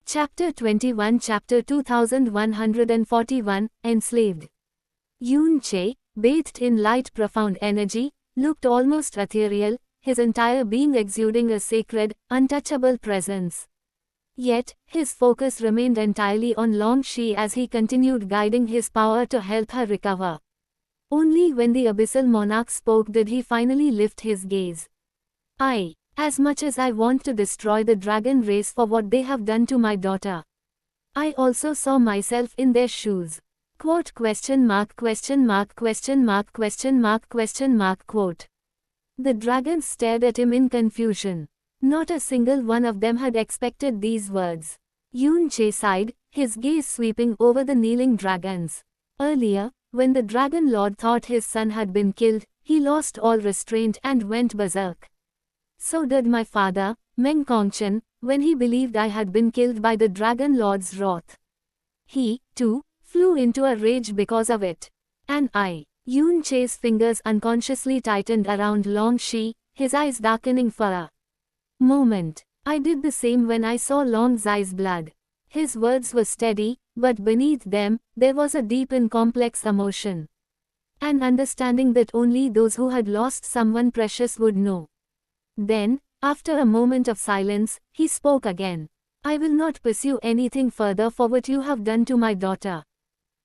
Chapter 21 Chapter 2141 Enslaved. Yun Che, bathed in light profound energy, looked almost ethereal, his entire being exuding a sacred, untouchable presence. Yet, his focus remained entirely on Long Shi as he continued guiding his power to help her recover. Only when the abyssal monarch spoke did he finally lift his gaze. As much as I want to destroy the dragon race for what they have done to my daughter, I also saw myself in their shoes. Quote question mark question mark question mark question mark question mark quote. The dragons stared at him in confusion. Not a single one of them had expected these words. Yun Che sighed, his gaze sweeping over the kneeling dragons. Earlier, when the dragon lord thought his son had been killed, he lost all restraint and went berserk. So did my father, Meng Kongchen, when he believed I had been killed by the dragon lord's wrath. He, too, flew into a rage because of it. And Yun Che's fingers unconsciously tightened around Long Shi, his eyes darkening for a moment. I did the same when I saw Long Zai's blood. His words were steady, but beneath them, there was a deep and complex emotion. An understanding that only those who had lost someone precious would know. Then, after a moment of silence, he spoke again. I will not pursue anything further for what you have done to my daughter.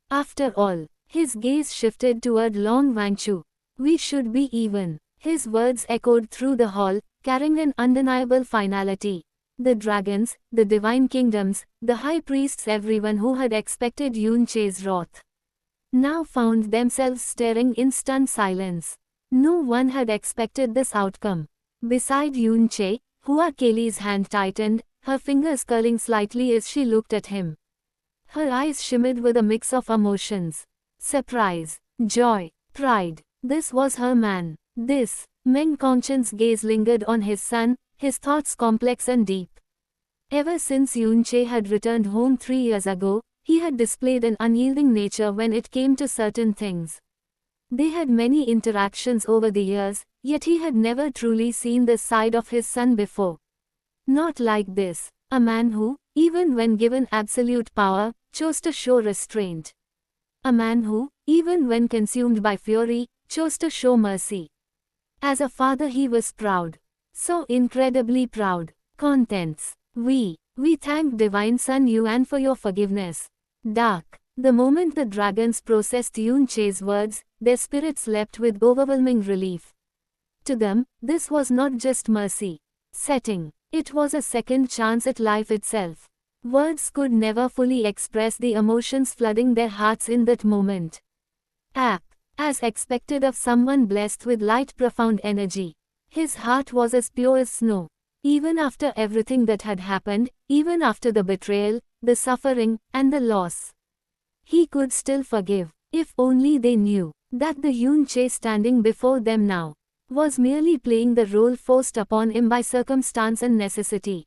After all, his gaze shifted toward Long Wangchu. We should be even. His words echoed through the hall, carrying an undeniable finality. The dragons, the divine kingdoms, the high priests, everyone who had expected Yun Che's wrath, now found themselves staring in stunned silence. No one had expected this outcome. Beside Yun Che, Hua Kei's hand tightened, her fingers curling slightly as she looked at him. Her eyes shimmered with a mix of emotions. Surprise, joy, pride. This was her man. This. Meng Kongchen's gaze lingered on his son, his thoughts complex and deep. Ever since Yun Che had returned home 3 years ago, he had displayed an unyielding nature when it came to certain things. They had many interactions over the years, yet he had never truly seen this side of his son before. Not like this, a man who, even when given absolute power, chose to show restraint. A man who, even when consumed by fury, chose to show mercy. As a father he was proud. So incredibly proud. Contents. We thank Divine Son Yuan for your forgiveness. Dark. The moment the dragons processed Yun Che's words, their spirits leapt with overwhelming relief. To them, this was not just mercy setting, it was a second chance at life itself. Words could never fully express the emotions flooding their hearts in that moment. As expected of someone blessed with light profound energy, his heart was as pure as snow. Even after everything that had happened, even after the betrayal, the suffering, and the loss, he could still forgive. If only they knew that the Yun Che standing before them now was merely playing the role forced upon him by circumstance and necessity.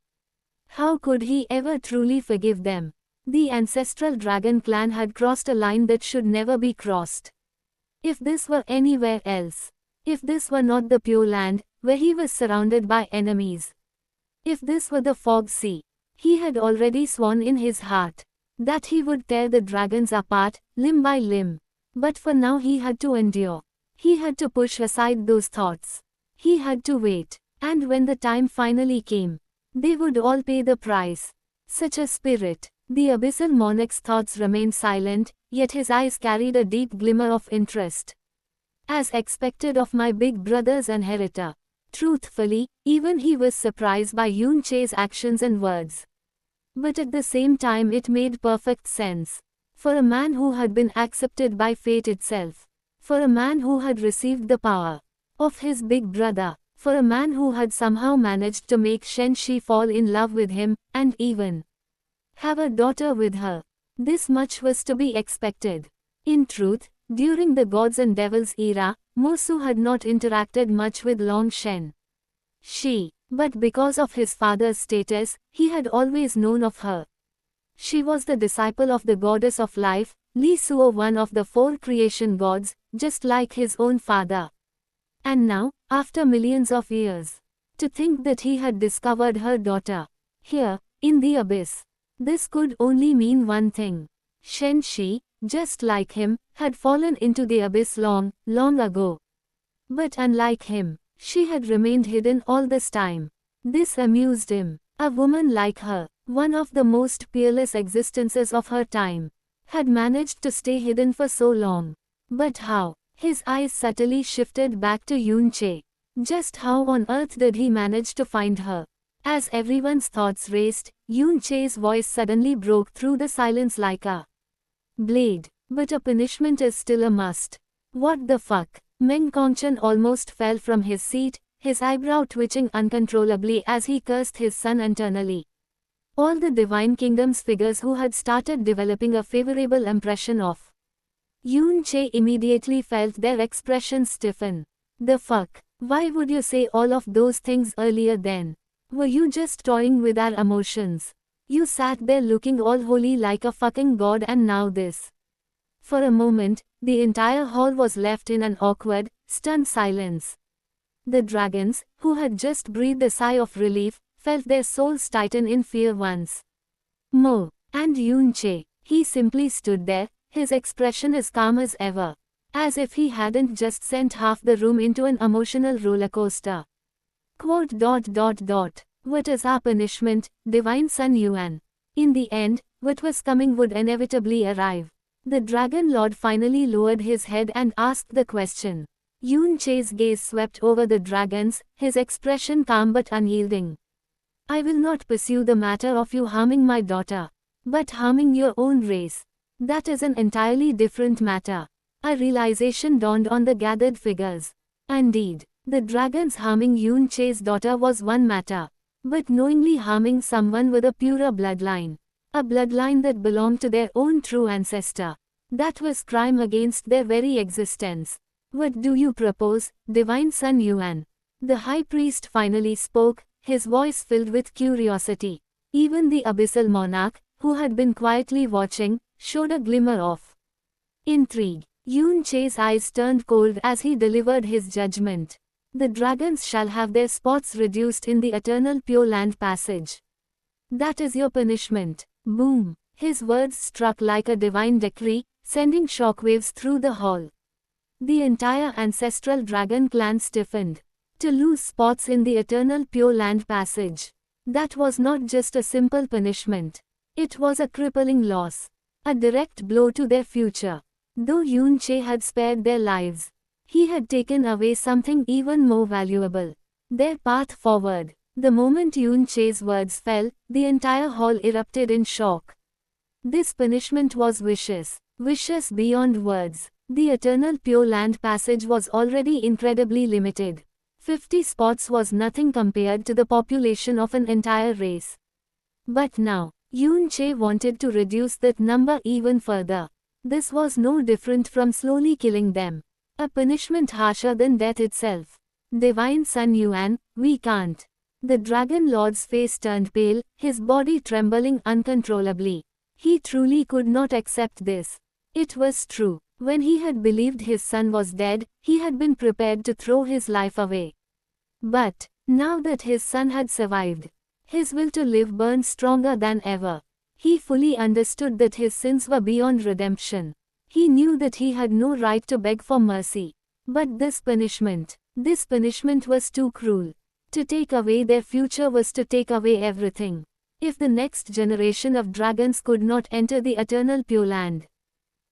How could he ever truly forgive them? The ancestral dragon clan had crossed a line that should never be crossed. If this were anywhere else, if this were not the Pure Land, where he was surrounded by enemies, if this were the Fog Sea, he had already sworn in his heart that he would tear the dragons apart, limb by limb. But for now he had to endure. He had to push aside those thoughts. He had to wait. And when the time finally came, they would all pay the price. Such a spirit. The abyssal monarch's thoughts remained silent, yet his eyes carried a deep glimmer of interest. As expected of my big brother's inheritor. Truthfully, even he was surprised by Yun Che's actions and words. But at the same time it made perfect sense. For a man who had been accepted by fate itself. For a man who had received the power of his big brother. For a man who had somehow managed to make Shen Shi fall in love with him, and even have a daughter with her. This much was to be expected. In truth, during the Gods and Devils era, Mo Su had not interacted much with Long Shen Shi, but because of his father's status, he had always known of her. She was the disciple of the goddess of life, Li Suo, one of the 4 creation gods, just like his own father. And now, after millions of years, to think that he had discovered her daughter here, in the abyss. This could only mean one thing. Shen Shi, just like him, had fallen into the abyss long, long ago. But unlike him, she had remained hidden all this time. This amused him. A woman like her, one of the most peerless existences of her time, had managed to stay hidden for so long. But how? His eyes subtly shifted back to Yun Che. Just how on earth did he manage to find her? As everyone's thoughts raced, Yun Che's voice suddenly broke through the silence like a blade. But a punishment is still a must. What the fuck? Meng Kongchen almost fell from his seat, his eyebrow twitching uncontrollably as he cursed his son internally. All the Divine Kingdom's figures who had started developing a favorable impression of Yun Che immediately felt their expressions stiffen. The fuck? Why would you say all of those things earlier then? Were you just toying with our emotions? You sat there looking all holy like a fucking god and now this. For a moment, the entire hall was left in an awkward, stunned silence. The dragons, who had just breathed a sigh of relief, felt their souls tighten in fear once more. And Yun Che, he simply stood there, his expression as calm as ever. As if he hadn't just sent half the room into an emotional roller coaster. What is our punishment, Divine Sun Yuan? In the end, what was coming would inevitably arrive. The Dragon Lord finally lowered his head and asked the question. Yun Che's gaze swept over the dragons, his expression calm but unyielding. I will not pursue the matter of you harming my daughter, but harming your own race. That is an entirely different matter. A realization dawned on the gathered figures. Indeed, the dragons harming Yun Che's daughter was one matter, but knowingly harming someone with a purer bloodline, a bloodline that belonged to their own true ancestor, that was crime against their very existence. What do you propose, Divine Sun Yuan? The high priest finally spoke, his voice filled with curiosity. Even the abyssal monarch, who had been quietly watching, showed a glimmer of intrigue. Yun Che's eyes turned cold as he delivered his judgment. The dragons shall have their spots reduced in the eternal Pure Land passage. That is your punishment. Boom! His words struck like a divine decree, sending shockwaves through the hall. The entire ancestral dragon clan stiffened. To lose spots in the eternal Pure Land passage. That was not just a simple punishment. It was a crippling loss. A direct blow to their future. Though Yun Che had spared their lives, he had taken away something even more valuable. Their path forward. The moment Yun Che's words fell, the entire hall erupted in shock. This punishment was vicious. Vicious beyond words. The eternal Pure Land passage was already incredibly limited. 50 spots was nothing compared to the population of an entire race. But now, Yun Che wanted to reduce that number even further. This was no different from slowly killing them. A punishment harsher than death itself. Divine Sun Yuan, we can't. The Dragon Lord's face turned pale, his body trembling uncontrollably. He truly could not accept this. It was true. When he had believed his son was dead, he had been prepared to throw his life away. But, now that his son had survived, his will to live burned stronger than ever. He fully understood that his sins were beyond redemption. He knew that he had no right to beg for mercy. But this punishment was too cruel. To take away their future was to take away everything. If the next generation of dragons could not enter the eternal Pure Land,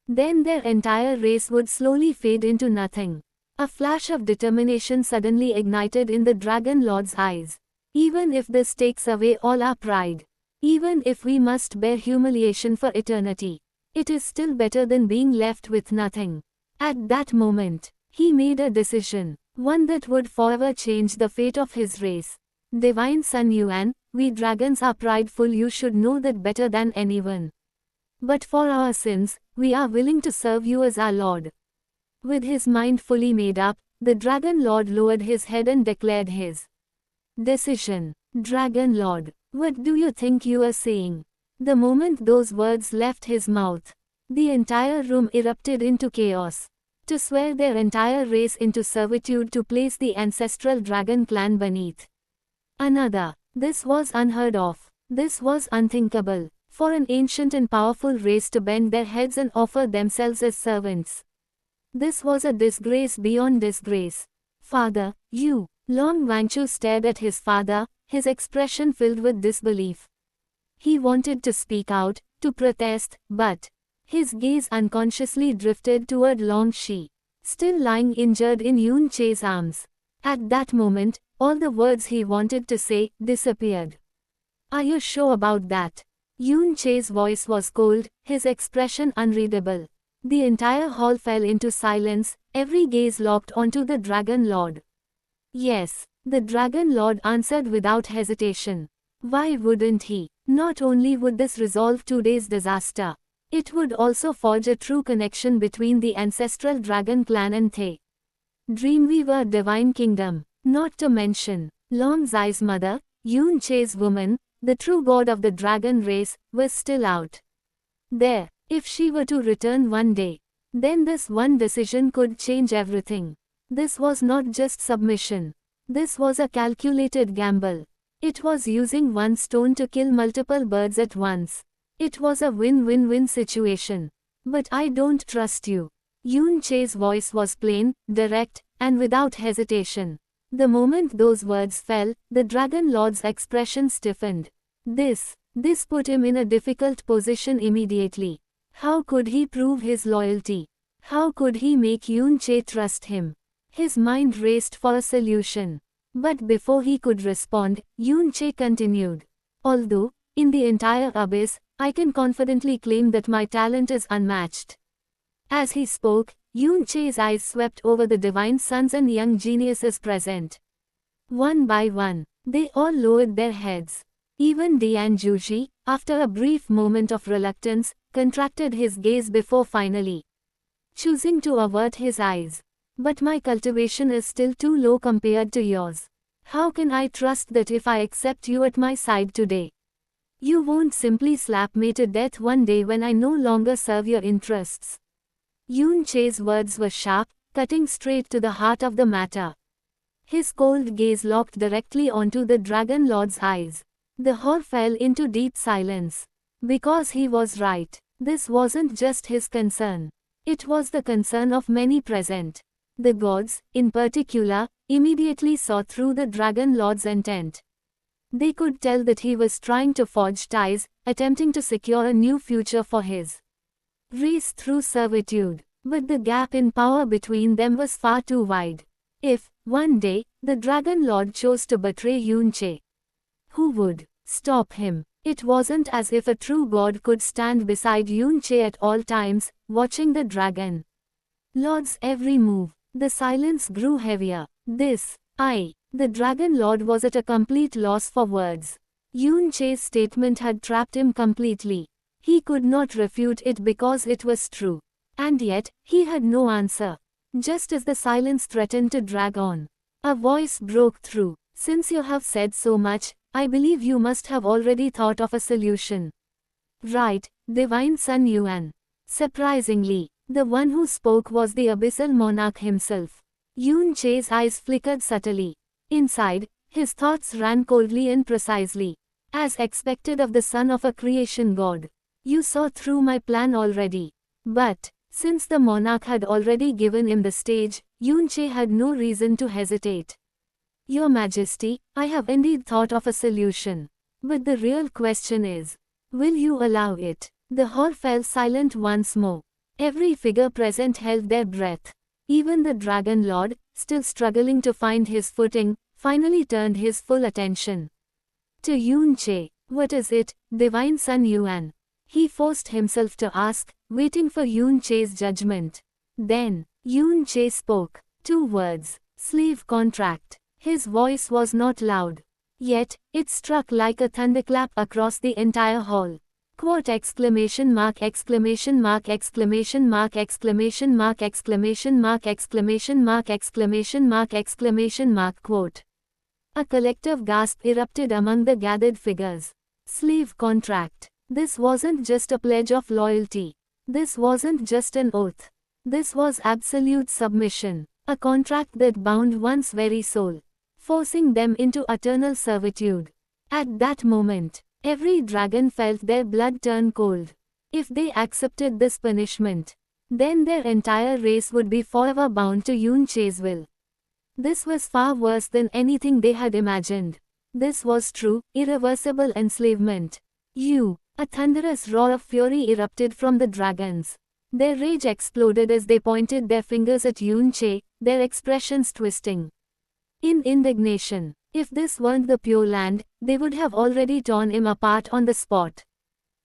then their entire race would slowly fade into nothing. A flash of determination suddenly ignited in the Dragon Lord's eyes. Even if this takes away all our pride, even if we must bear humiliation for eternity, it is still better than being left with nothing. At that moment, he made a decision, one that would forever change the fate of his race. Divine Sun Yuan, we dragons are prideful, you should know that better than anyone. But for our sins, we are willing to serve you as our Lord. With his mind fully made up, the Dragon Lord lowered his head and declared his decision. Dragon Lord, what do you think you are saying? The moment those words left his mouth, the entire room erupted into chaos. To swear their entire race into servitude to place the ancestral dragon clan beneath another. This was unheard of. This was unthinkable. For an ancient and powerful race to bend their heads and offer themselves as servants. This was a disgrace beyond disgrace. Father, you. Long Wangchu stared at his father, his expression filled with disbelief. He wanted to speak out, to protest, but his gaze unconsciously drifted toward Long Shi, still lying injured in Yun Che's arms. At that moment, all the words he wanted to say disappeared. Are you sure about that? Yun Che's voice was cold, his expression unreadable. The entire hall fell into silence, every gaze locked onto the Dragon Lord. Yes, the Dragon Lord answered without hesitation. Why wouldn't he? Not only would this resolve today's disaster, it would also forge a true connection between the ancestral dragon clan and The Dreamweaver Divine Kingdom, not to mention Long Zai's mother, Yun Che's woman, the true god of the dragon race, was still out there. If she were to return one day, then this one decision could change everything. This was not just submission. This was a calculated gamble. It was using one stone to kill multiple birds at once. It was a win-win-win situation. But I don't trust you. Yun Che's voice was plain, direct, and without hesitation. The moment those words fell, the Dragon Lord's expression stiffened. This put him in a difficult position immediately. How could he prove his loyalty? How could he make Yun Che trust him? His mind raced for a solution. But before he could respond, Yun Che continued. Although, in the entire abyss, I can confidently claim that my talent is unmatched. As he spoke, Yun Che's eyes swept over the divine sons and young geniuses present. One by one, they all lowered their heads. Even Dian Juji, after a brief moment of reluctance, contracted his gaze before finally choosing to avert his eyes. But my cultivation is still too low compared to yours. How can I trust that if I accept you at my side today, you won't simply slap me to death one day when I no longer serve your interests? Yun Che's words were sharp, cutting straight to the heart of the matter. His cold gaze locked directly onto the Dragon Lord's eyes. The hall fell into deep silence. Because he was right. This wasn't just his concern. It was the concern of many present. The gods, in particular, immediately saw through the Dragon Lord's intent. They could tell that he was trying to forge ties, attempting to secure a new future for his race through servitude. But the gap in power between them was far too wide. If, one day, the Dragon Lord chose to betray Yun Che, who would stop him? It wasn't as if a true god could stand beside Yun Che at all times, watching the Dragon Lord's every move. The silence grew heavier. The Dragon Lord was at a complete loss for words. Yun Che's statement had trapped him completely. He could not refute it because it was true. And yet, he had no answer. Just as the silence threatened to drag on, a voice broke through. Since you have said so much, I believe you must have already thought of a solution. Right, Divine Son Yuan. Surprisingly, the one who spoke was the Abyssal Monarch himself. Yun Che's eyes flickered subtly. Inside, his thoughts ran coldly and precisely. As expected of the son of a creation god. You saw through my plan already. But, since the monarch had already given him the stage, Yun Che had no reason to hesitate. Your Majesty, I have indeed thought of a solution. But the real question is, will you allow it? The hall fell silent once more. Every figure present held their breath. Even the Dragon Lord, still struggling to find his footing, finally turned his full attention to Yun Che. What is it, Divine Son Yuan? He forced himself to ask, waiting for Yun Che's judgment. Then, Yun Che spoke. 2 words. Slave contract. His voice was not loud. Yet, it struck like a thunderclap across the entire hall. Quote exclamation mark exclamation mark exclamation mark exclamation mark exclamation mark exclamation mark exclamation mark exclamation mark quote. A collective gasp erupted among the gathered figures. Slave contract. This wasn't just a pledge of loyalty. This wasn't just an oath. This was absolute submission. A contract that bound one's very soul, forcing them into eternal servitude. At that moment, Every dragon felt their blood turn cold. If they accepted this punishment, then their entire race would be forever bound to Yunche's will. This was far worse than anything they had imagined. This was true, irreversible enslavement. A thunderous roar of fury erupted from the dragons. Their rage exploded as they pointed their fingers at Yunche, their expressions twisting. In indignation, if this weren't the Pure Land, they would have already torn him apart on the spot.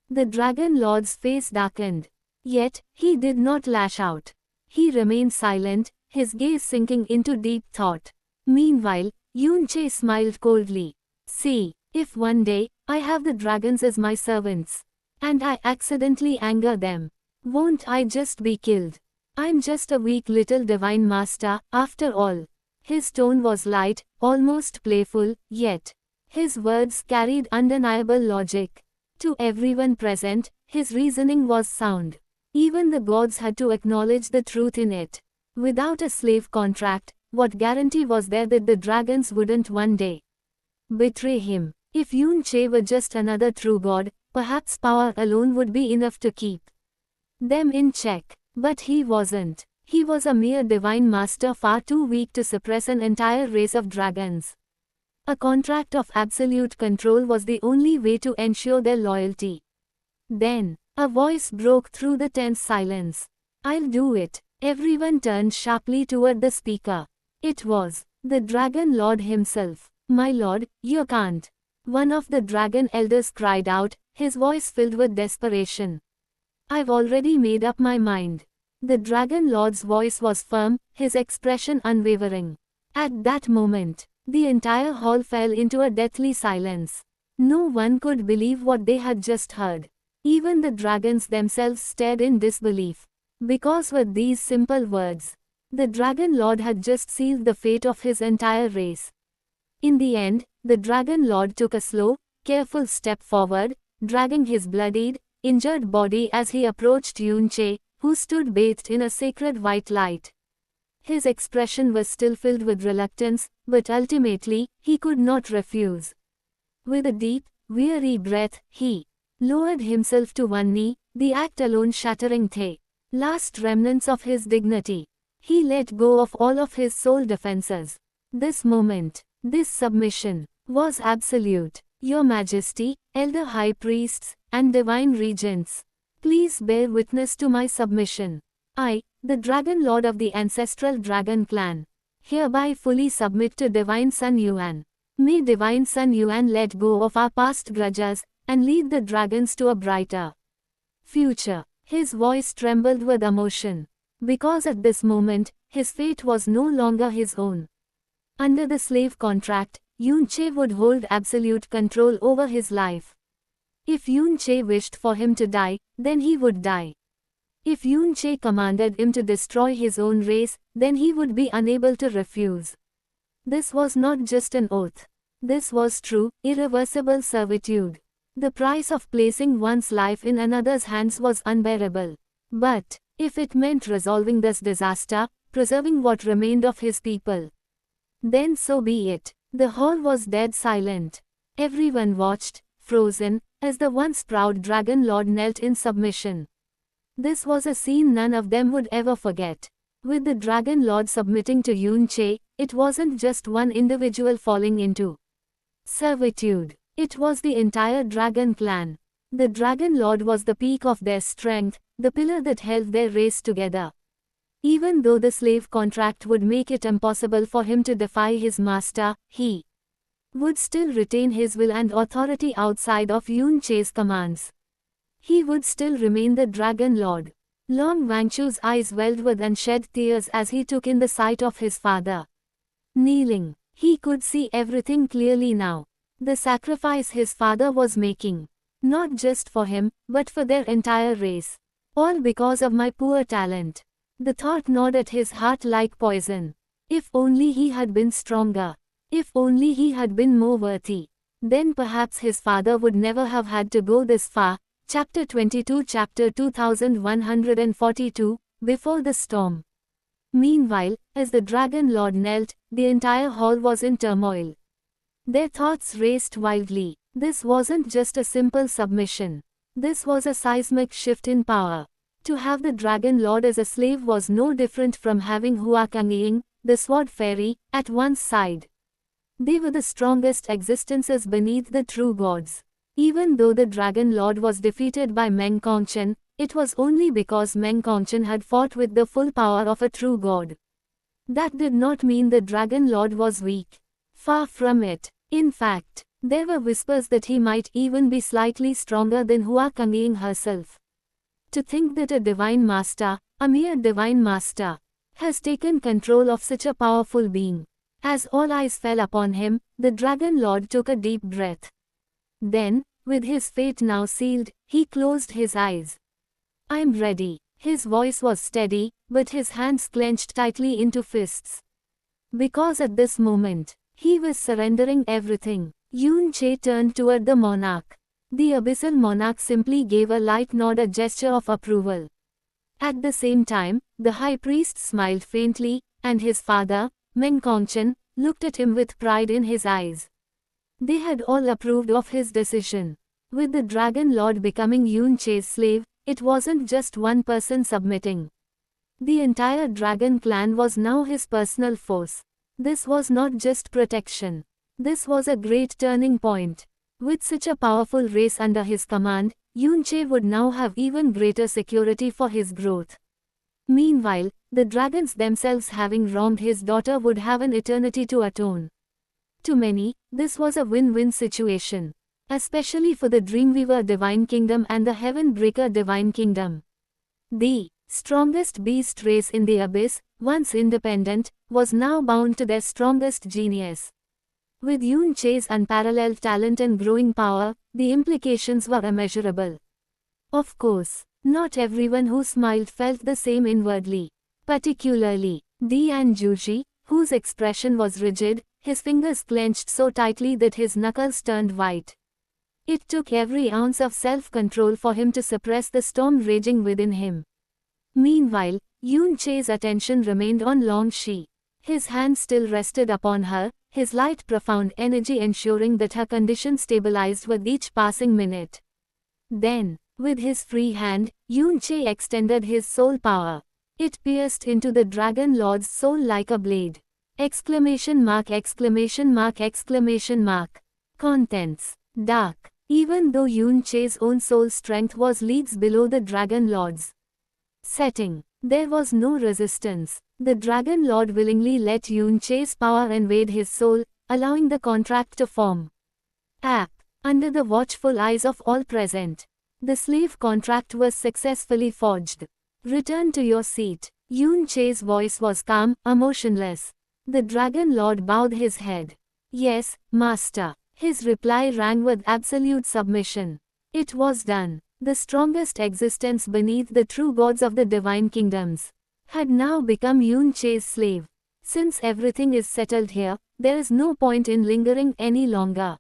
The Dragon Lord's face darkened. Yet, he did not lash out. He remained silent, his gaze sinking into deep thought. Meanwhile, Yunche smiled coldly. See, if one day, I have the dragons as my servants, and I accidentally anger them, won't I just be killed? I'm just a weak little divine master, after all. His tone was light, almost playful, yet his words carried undeniable logic. To everyone present, his reasoning was sound. Even the gods had to acknowledge the truth in it. Without a slave contract, what guarantee was there that the dragons wouldn't one day betray him? If Yunche were just another true god, perhaps power alone would be enough to keep them in check. But he wasn't. He was a mere divine master far too weak to suppress an entire race of dragons. A contract of absolute control was the only way to ensure their loyalty. Then, a voice broke through the tense silence. I'll do it. Everyone turned sharply toward the speaker. It was the Dragon Lord himself. My lord, you can't. One of the dragon elders cried out, his voice filled with desperation. I've already made up my mind. The Dragon Lord's voice was firm, his expression unwavering. At that moment, the entire hall fell into a deathly silence. No one could believe what they had just heard. Even the dragons themselves stared in disbelief. Because with these simple words, the Dragon Lord had just sealed the fate of his entire race. In the end, the Dragon Lord took a slow, careful step forward, dragging his bloodied, injured body as he approached Yunche, who stood bathed in a sacred white light. His expression was still filled with reluctance, but ultimately, he could not refuse. With a deep, weary breath, he lowered himself to one knee, the act alone shattering the last remnants of his dignity. He let go of all of his soul defenses. This moment, this submission, was absolute. Your Majesty, Elder High Priests, and Divine Regents, please bear witness to my submission. I, the Dragon Lord of the ancestral Dragon Clan, hereby fully submit to Divine Sun Yuan. May Divine Sun Yuan let go of our past grudges, and lead the dragons to a brighter future. His voice trembled with emotion. Because at this moment, his fate was no longer his own. Under the slave contract, Yunche would hold absolute control over his life. If Yunche wished for him to die, then he would die. If Yunche commanded him to destroy his own race, then he would be unable to refuse. This was not just an oath. This was true, irreversible servitude. The price of placing one's life in another's hands was unbearable. But, if it meant resolving this disaster, preserving what remained of his people, then so be it. The hall was dead silent. Everyone watched, frozen, as the once proud Dragon Lord knelt in submission. This was a scene none of them would ever forget. With the Dragon Lord submitting to Yunche, it wasn't just one individual falling into servitude. It was the entire Dragon Clan. The Dragon Lord was the peak of their strength, the pillar that held their race together. Even though the slave contract would make it impossible for him to defy his master, he would still retain his will and authority outside of Yunche's commands. He would still remain the Dragon Lord. Long Wangshu's eyes welled with unshed tears as he took in the sight of his father. Kneeling, he could see everything clearly now. The sacrifice his father was making, not just for him, but for their entire race. All because of my poor talent. The thought gnawed at his heart like poison. If only he had been stronger. If only he had been more worthy. Then perhaps his father would never have had to go this far. Chapter 22, Chapter 2142, Before the Storm. Meanwhile, as the Dragon Lord knelt, the entire hall was in turmoil. Their thoughts raced wildly. This wasn't just a simple submission. This was a seismic shift in power. To have the Dragon Lord as a slave was no different from having Hua Kangiying, the Sword Fairy, at one's side. They were the strongest existences beneath the true gods. Even though the Dragon Lord was defeated by Meng Kongchen, it was only because Meng Kongchen had fought with the full power of a true god. That did not mean the Dragon Lord was weak. Far from it. In fact, there were whispers that he might even be slightly stronger than Hua Kangiying herself. To think that a divine master, a mere divine master, has taken control of such a powerful being. As all eyes fell upon him, the Dragon Lord took a deep breath. Then, with his fate now sealed, he closed his eyes. "I'm ready." His voice was steady, but his hands clenched tightly into fists. Because at this moment, he was surrendering everything. Yun Che turned toward the monarch. The abyssal monarch simply gave a light nod, a gesture of approval. At the same time, the high priest smiled faintly, and his father, Meng Kongchen, looked at him with pride in his eyes. They had all approved of his decision. With the Dragon Lord becoming Yun Che's slave, it wasn't just one person submitting. The entire Dragon clan was now his personal force. This was not just protection. This was a great turning point. With such a powerful race under his command, Yun Che would now have even greater security for his growth. Meanwhile, the dragons themselves, having wronged his daughter, would have an eternity to atone. To many, this was a win-win situation. Especially for the Dreamweaver Divine Kingdom and the Heavenbreaker Divine Kingdom. The strongest beast race in the abyss, once independent, was now bound to their strongest genius. With Yun Che's unparalleled talent and growing power, the implications were immeasurable. Of course, not everyone who smiled felt the same inwardly. Particularly, Dian Juji, whose expression was rigid, his fingers clenched so tightly that his knuckles turned white. It took every ounce of self-control for him to suppress the storm raging within him. Meanwhile, Yun Che's attention remained on Long Shi. His hand still rested upon her, his light profound energy ensuring that her condition stabilized with each passing minute. Then, with his free hand, Yun Che extended his soul power. It pierced into the Dragon Lord's soul like a blade. Exclamation mark, exclamation mark, exclamation mark. Contents: dark. Even though Yun Che's own soul strength was leagues below the Dragon Lord's. Setting: there was no resistance. The Dragon Lord willingly let Yun Che's power invade his soul, allowing the contract to form. App: under the watchful eyes of all present, the slave contract was successfully forged. Return to your seat. Yun Che's voice was calm, emotionless. The Dragon Lord bowed his head. Yes, Master. His reply rang with absolute submission. It was done. The strongest existence beneath the true gods of the divine kingdoms had now become Yun Che's slave. Since everything is settled here, there is no point in lingering any longer.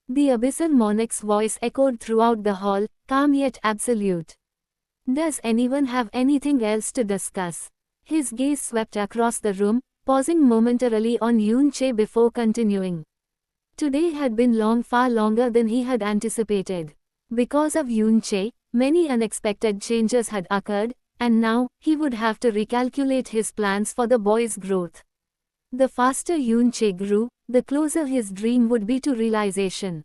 The abyssal monarch's voice echoed throughout the hall, calm yet absolute. Does anyone have anything else to discuss? His gaze swept across the room, pausing momentarily on Yun Che before continuing. Today had been long, far longer than he had anticipated. Because of Yun Che, many unexpected changes had occurred, and now, he would have to recalculate his plans for the boy's growth. The faster Yun Che grew, the closer his dream would be to realization.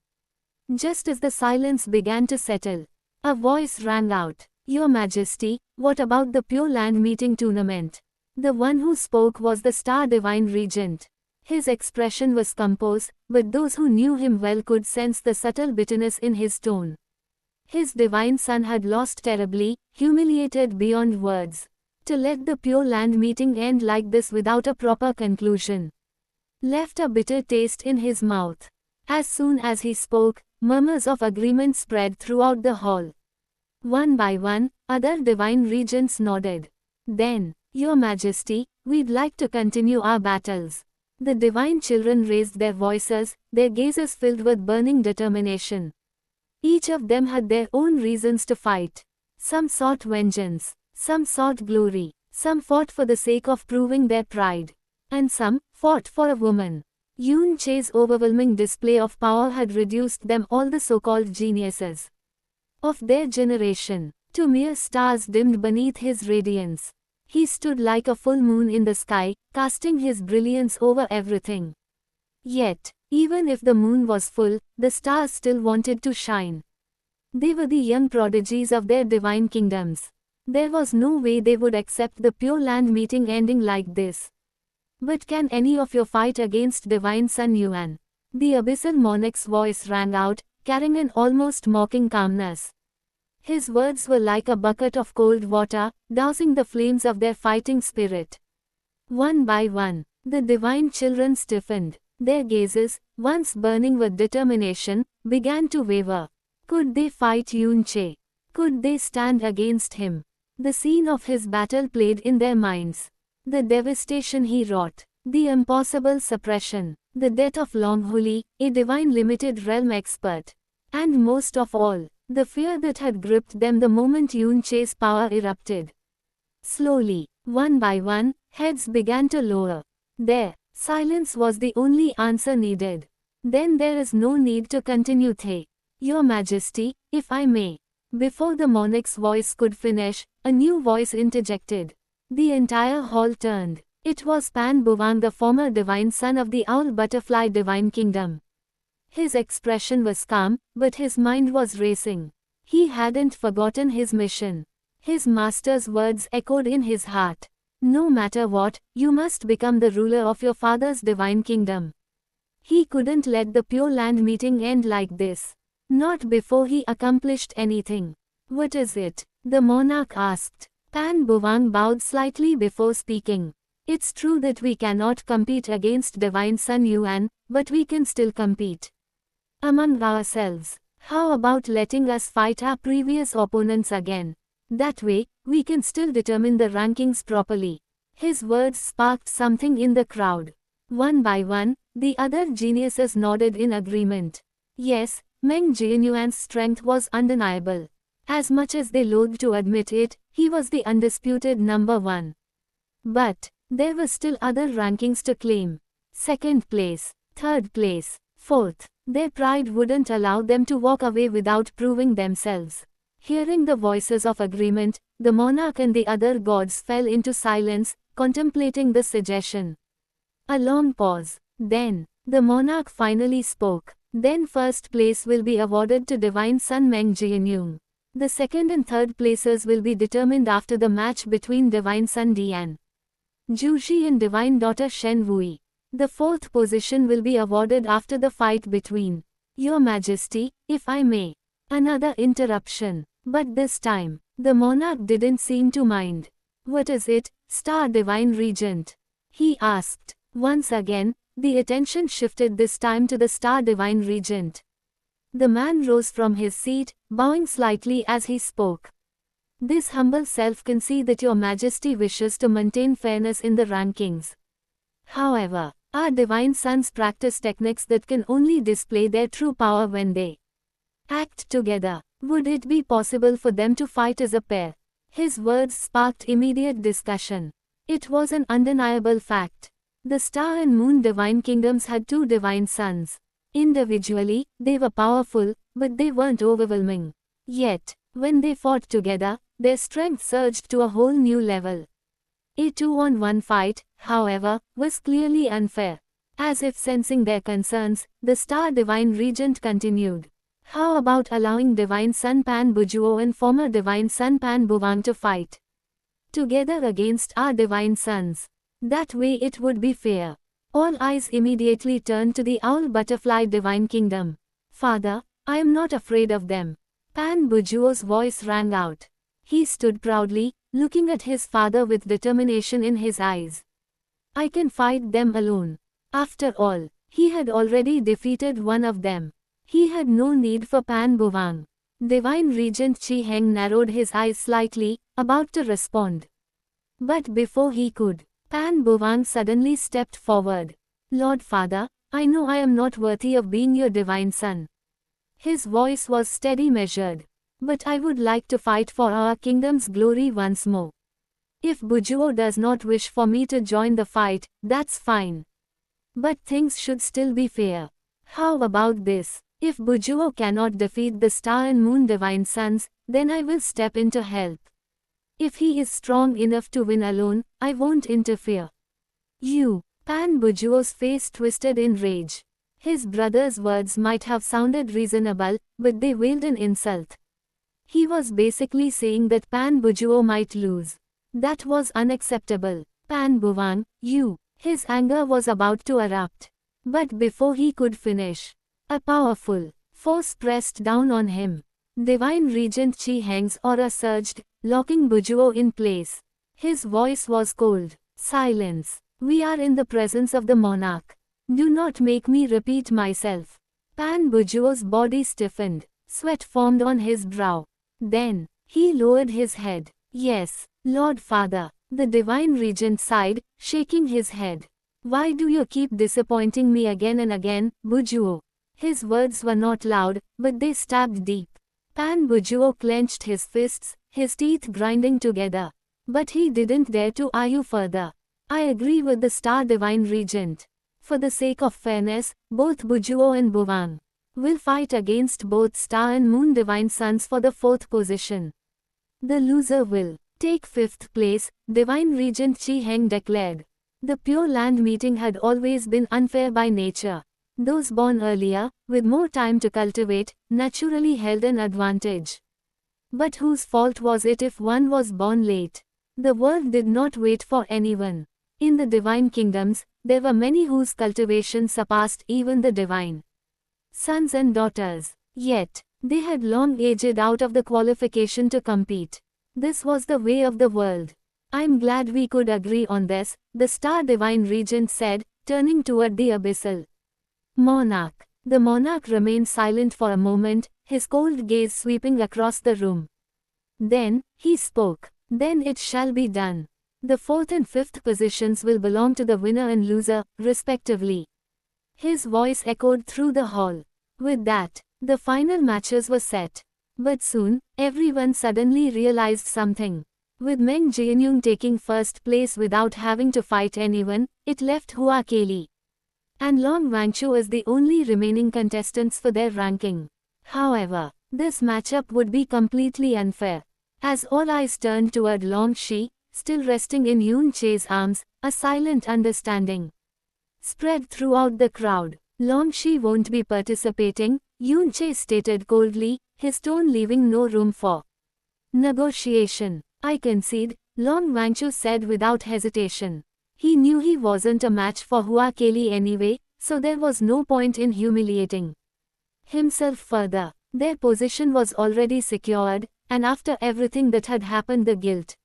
Just as the silence began to settle, a voice rang out. Your Majesty, what about the Pure Land meeting tournament? The one who spoke was the Star Divine Regent. His expression was composed, but those who knew him well could sense the subtle bitterness in his tone. His divine son had lost terribly, humiliated beyond words. To let the Pure Land meeting end like this without a proper conclusion left a bitter taste in his mouth. As soon as he spoke, murmurs of agreement spread throughout the hall. One by one, other divine regents nodded. Then, Your Majesty, we'd like to continue our battles. The divine children raised their voices, their gazes filled with burning determination. Each of them had their own reasons to fight. Some sought vengeance, some sought glory, some fought for the sake of proving their pride, and some fought for a woman. Yun Che's overwhelming display of power had reduced them, all the so-called geniuses of their generation, to mere stars dimmed beneath his radiance. He stood like a full moon in the sky, casting his brilliance over everything. Yet, even if the moon was full, the stars still wanted to shine. They were the young prodigies of their divine kingdoms. There was no way they would accept the Pure Land meeting ending like this. But can any of you fight against Divine Sun Yuan? The abyssal monarch's voice rang out, carrying an almost mocking calmness. His words were like a bucket of cold water, dousing the flames of their fighting spirit. One by one, the divine children stiffened. Their gazes, once burning with determination, began to waver. Could they fight Yun Che? Could they stand against him? The scene of his battle played in their minds. The devastation he wrought, the impossible suppression, the death of Long Huli, a divine limited realm expert. And most of all, the fear that had gripped them the moment Yun Che's power erupted. Slowly, one by one, heads began to lower. There, silence was the only answer needed. Then there is no need to continue, Thay. Your Majesty, if I may. Before the monarch's voice could finish, a new voice interjected. The entire hall turned. It was Pan Buvang, the former divine son of the Owl Butterfly Divine Kingdom. His expression was calm, but his mind was racing. He hadn't forgotten his mission. His master's words echoed in his heart. No matter what, you must become the ruler of your father's divine kingdom. He couldn't let the Pure Land meeting end like this. Not before he accomplished anything. What is it? The monarch asked. Pan Buvang bowed slightly before speaking. It's true that we cannot compete against Divine Sun Yuan, but we can still compete among ourselves. How about letting us fight our previous opponents again? That way, we can still determine the rankings properly. His words sparked something in the crowd. One by one, the other geniuses nodded in agreement. Yes, Meng Jianyuan's strength was undeniable. As much as they loathed to admit it, he was the undisputed number one. But there were still other rankings to claim. Second place, third place, fourth. Their pride wouldn't allow them to walk away without proving themselves. Hearing the voices of agreement, the monarch and the other gods fell into silence, contemplating the suggestion. A long pause. Then, the monarch finally spoke. Then first place will be awarded to Divine Son Meng Jianyun. The second and third places will be determined after the match between Divine Son Dian Jushi and Divine Daughter Shen Wui. The fourth position will be awarded after the fight between Your Majesty, if I may. Another interruption. But this time, the monarch didn't seem to mind. What is it, Star Divine Regent? He asked. Once again, the attention shifted, this time to the Star Divine Regent. The man rose from his seat, bowing slightly as he spoke. This humble self can see that Your Majesty wishes to maintain fairness in the rankings. However, our divine sons practice techniques that can only display their true power when they act together. Would it be possible for them to fight as a pair? His words sparked immediate discussion. It was an undeniable fact. The Star and Moon divine kingdoms had two divine sons. Individually, they were powerful, but they weren't overwhelming. Yet, when they fought together, their strength surged to a whole new level. A 2-on-1 fight, however, was clearly unfair. As if sensing their concerns, the Star Divine Regent continued. How about allowing Divine Son Pan Bujuo and former Divine Son Pan Buvang to fight together against our divine sons? That way it would be fair. All eyes immediately turned to the Owl Butterfly Divine Kingdom. Father, I am not afraid of them. Pan Bujuo's voice rang out. He stood proudly, looking at his father with determination in his eyes. I can fight them alone. After all, he had already defeated one of them. He had no need for Pan Buvang. Divine Regent Chi Heng narrowed his eyes slightly, about to respond. But before he could, Pan Buvang suddenly stepped forward. Lord Father, I know I am not worthy of being your divine son. His voice was steady, measured. But I would like to fight for our kingdom's glory once more. If Bujuo does not wish for me to join the fight, that's fine. But things should still be fair. How about this? If Bujuo cannot defeat the star and moon divine sons, then I will step in to help. If he is strong enough to win alone, I won't interfere. You. Pan Bujuo's face twisted in rage. His brother's words might have sounded reasonable, but they wailed an insult. He was basically saying that Pan Bujuo might lose. That was unacceptable. Pan Buvang, you. His anger was about to erupt. But before he could finish, a powerful force pressed down on him. Divine Regent Chi Heng's aura surged, locking Bujuo in place. His voice was cold. Silence. We are in the presence of the monarch. Do not make me repeat myself. Pan Bujuo's body stiffened. Sweat formed on his brow. Then, he lowered his head. Yes, Lord Father. The Divine Regent sighed, shaking his head. Why do you keep disappointing me again and again, Bujuo? His words were not loud, but they stabbed deep. Pan Bujuo clenched his fists, his teeth grinding together. But he didn't dare to argue further. I agree with the Star Divine Regent. For the sake of fairness, both Bujuo and Buvang will fight against both Star and Moon Divine Sons for the 4th position. The loser will take 5th place, Divine Regent Chi Heng declared. The Pure Land meeting had always been unfair by nature. Those born earlier, with more time to cultivate, naturally held an advantage. But whose fault was it if one was born late? The world did not wait for anyone. In the divine kingdoms, there were many whose cultivation surpassed even the divine sons and daughters. Yet, they had long aged out of the qualification to compete. This was the way of the world. I'm glad we could agree on this, the Star Divine Regent said, turning toward the abyssal monarch. The monarch remained silent for a moment, his cold gaze sweeping across the room. Then, he spoke. Then it shall be done. The 4th and 5th positions will belong to the winner and loser, respectively. His voice echoed through the hall. With that, the final matches were set. But soon, everyone suddenly realized something. With Meng Jianyong taking 1st place without having to fight anyone, it left Hua Keli and Long Wangchu as the only remaining contestants for their ranking. However, this matchup would be completely unfair. As all eyes turned toward Long Shi, still resting in Yun Che's arms, a silent understanding spread throughout the crowd. Long Shi won't be participating, Yun Che stated coldly, his tone leaving no room for negotiation. I concede, Long Wangchu said without hesitation. He knew he wasn't a match for Hua Keli anyway, so there was no point in humiliating himself further. Their position was already secured, and after everything that had happened, the guilt,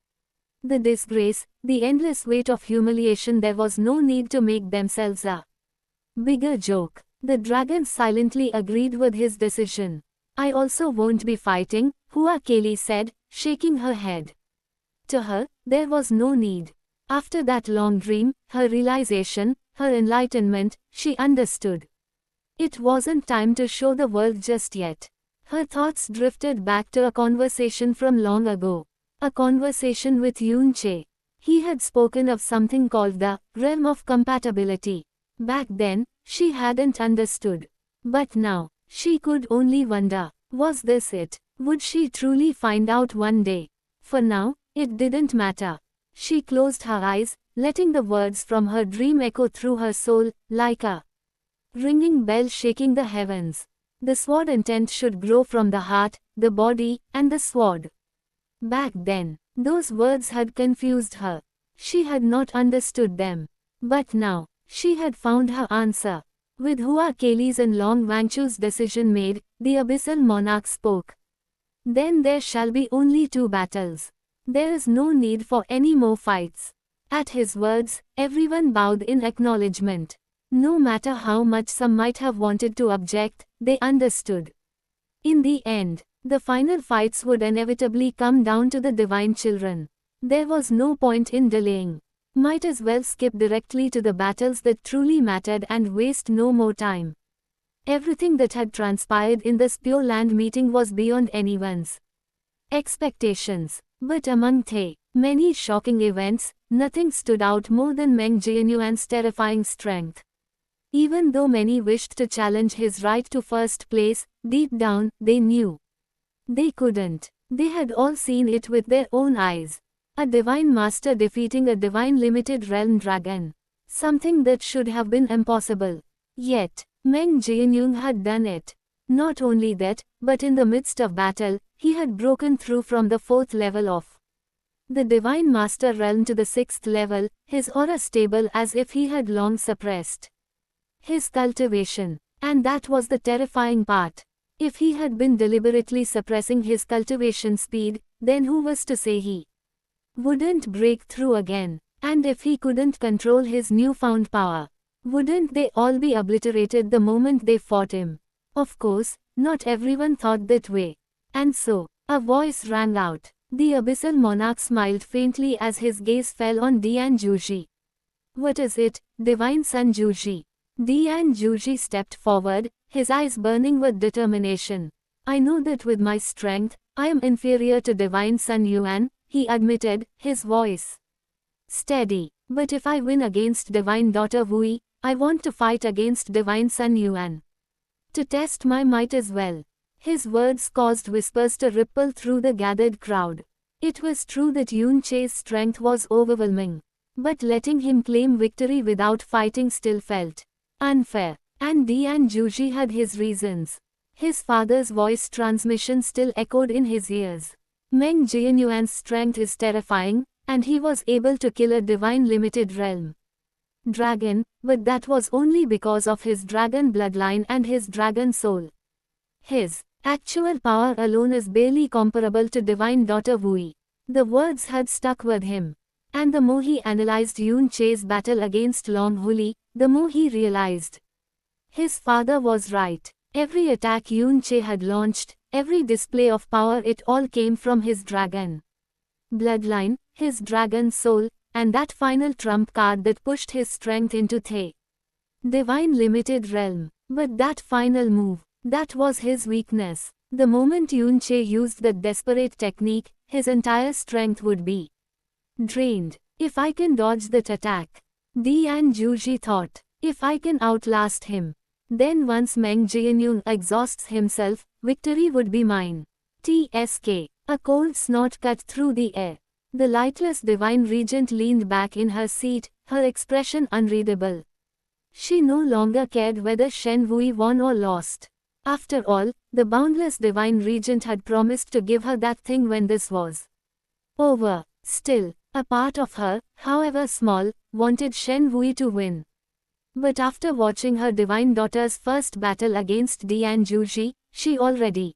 the disgrace, the endless weight of humiliation, there was no need to make themselves a bigger joke. The dragon silently agreed with his decision. I also won't be fighting, Hua Keli said, shaking her head. To her, there was no need. After that long dream, her realization, her enlightenment, she understood. It wasn't time to show the world just yet. Her thoughts drifted back to a conversation from long ago. A conversation with Yun Che. He had spoken of something called the realm of compatibility. Back then, she hadn't understood. But now, she could only wonder, was this it? Would she truly find out one day? For now, it didn't matter. She closed her eyes, letting the words from her dream echo through her soul, like a ringing bell shaking the heavens. The sword intent should grow from the heart, the body, and the sword. Back then, those words had confused her. She had not understood them. But now, she had found her answer. With Hua Keli's and Long Wangchu's decision made, the abyssal monarch spoke. Then there shall be only 2 battles. There is no need for any more fights. At his words, everyone bowed in acknowledgement. No matter how much some might have wanted to object, they understood. In the end, the final fights would inevitably come down to the divine children. There was no point in delaying. Might as well skip directly to the battles that truly mattered and waste no more time. Everything that had transpired in this Pure Land meeting was beyond anyone's expectations. But among the many shocking events, nothing stood out more than Meng Jianyuan's terrifying strength. Even though many wished to challenge his right to first place, deep down, they knew they couldn't. They had all seen it with their own eyes. A divine master defeating a divine limited realm dragon. Something that should have been impossible. Yet, Meng Jianyong had done it. Not only that, but in the midst of battle, he had broken through from the 4th level of the Divine Master realm to the 6th level, his aura stable as if he had long suppressed his cultivation. And that was the terrifying part. If he had been deliberately suppressing his cultivation speed, then who was to say he wouldn't break through again? And if he couldn't control his newfound power, wouldn't they all be obliterated the moment they fought him? Of course, not everyone thought that way. And so, a voice rang out. The Abyssal Monarch smiled faintly as his gaze fell on Dian Juji. What is it, Divine Sun Juji? Dian Juji stepped forward, his eyes burning with determination. I know that with my strength, I am inferior to Divine Sun Yuan, he admitted, his voice steady. But if I win against Divine Daughter Wui, I want to fight against Divine Sun Yuan. To test my might as well. His words caused whispers to ripple through the gathered crowd. It was true that Yun Che's strength was overwhelming. But letting him claim victory without fighting still felt unfair. And Dian Juji had his reasons. His father's voice transmission still echoed in his ears. Meng Jianyuan's strength is terrifying, and he was able to kill a divine limited realm dragon, but that was only because of his dragon bloodline and his dragon soul. His actual power alone is barely comparable to Divine Daughter Wui. The words had stuck with him. And the more he analyzed Yun Che's battle against Long Huli, the more he realized his father was right. Every attack Yun Che had launched, every display of power, it all came from his dragon bloodline, his dragon soul, and that final trump card that pushed his strength into the divine limited realm. But that final move, that was his weakness. The moment Yun Che used that desperate technique, his entire strength would be drained. If I can dodge that attack, Dian Juji thought, if I can outlast him, then once Meng Jianyong exhausts himself, victory would be mine. TSK. A cold snort cut through the air. The lightless divine regent leaned back in her seat, her expression unreadable. She no longer cared whether Shen Wui won or lost. After all, the boundless divine regent had promised to give her that thing when this was over. Still, a part of her, however small, wanted Shen Wui to win. But after watching her divine daughter's first battle against Dian Juji, she already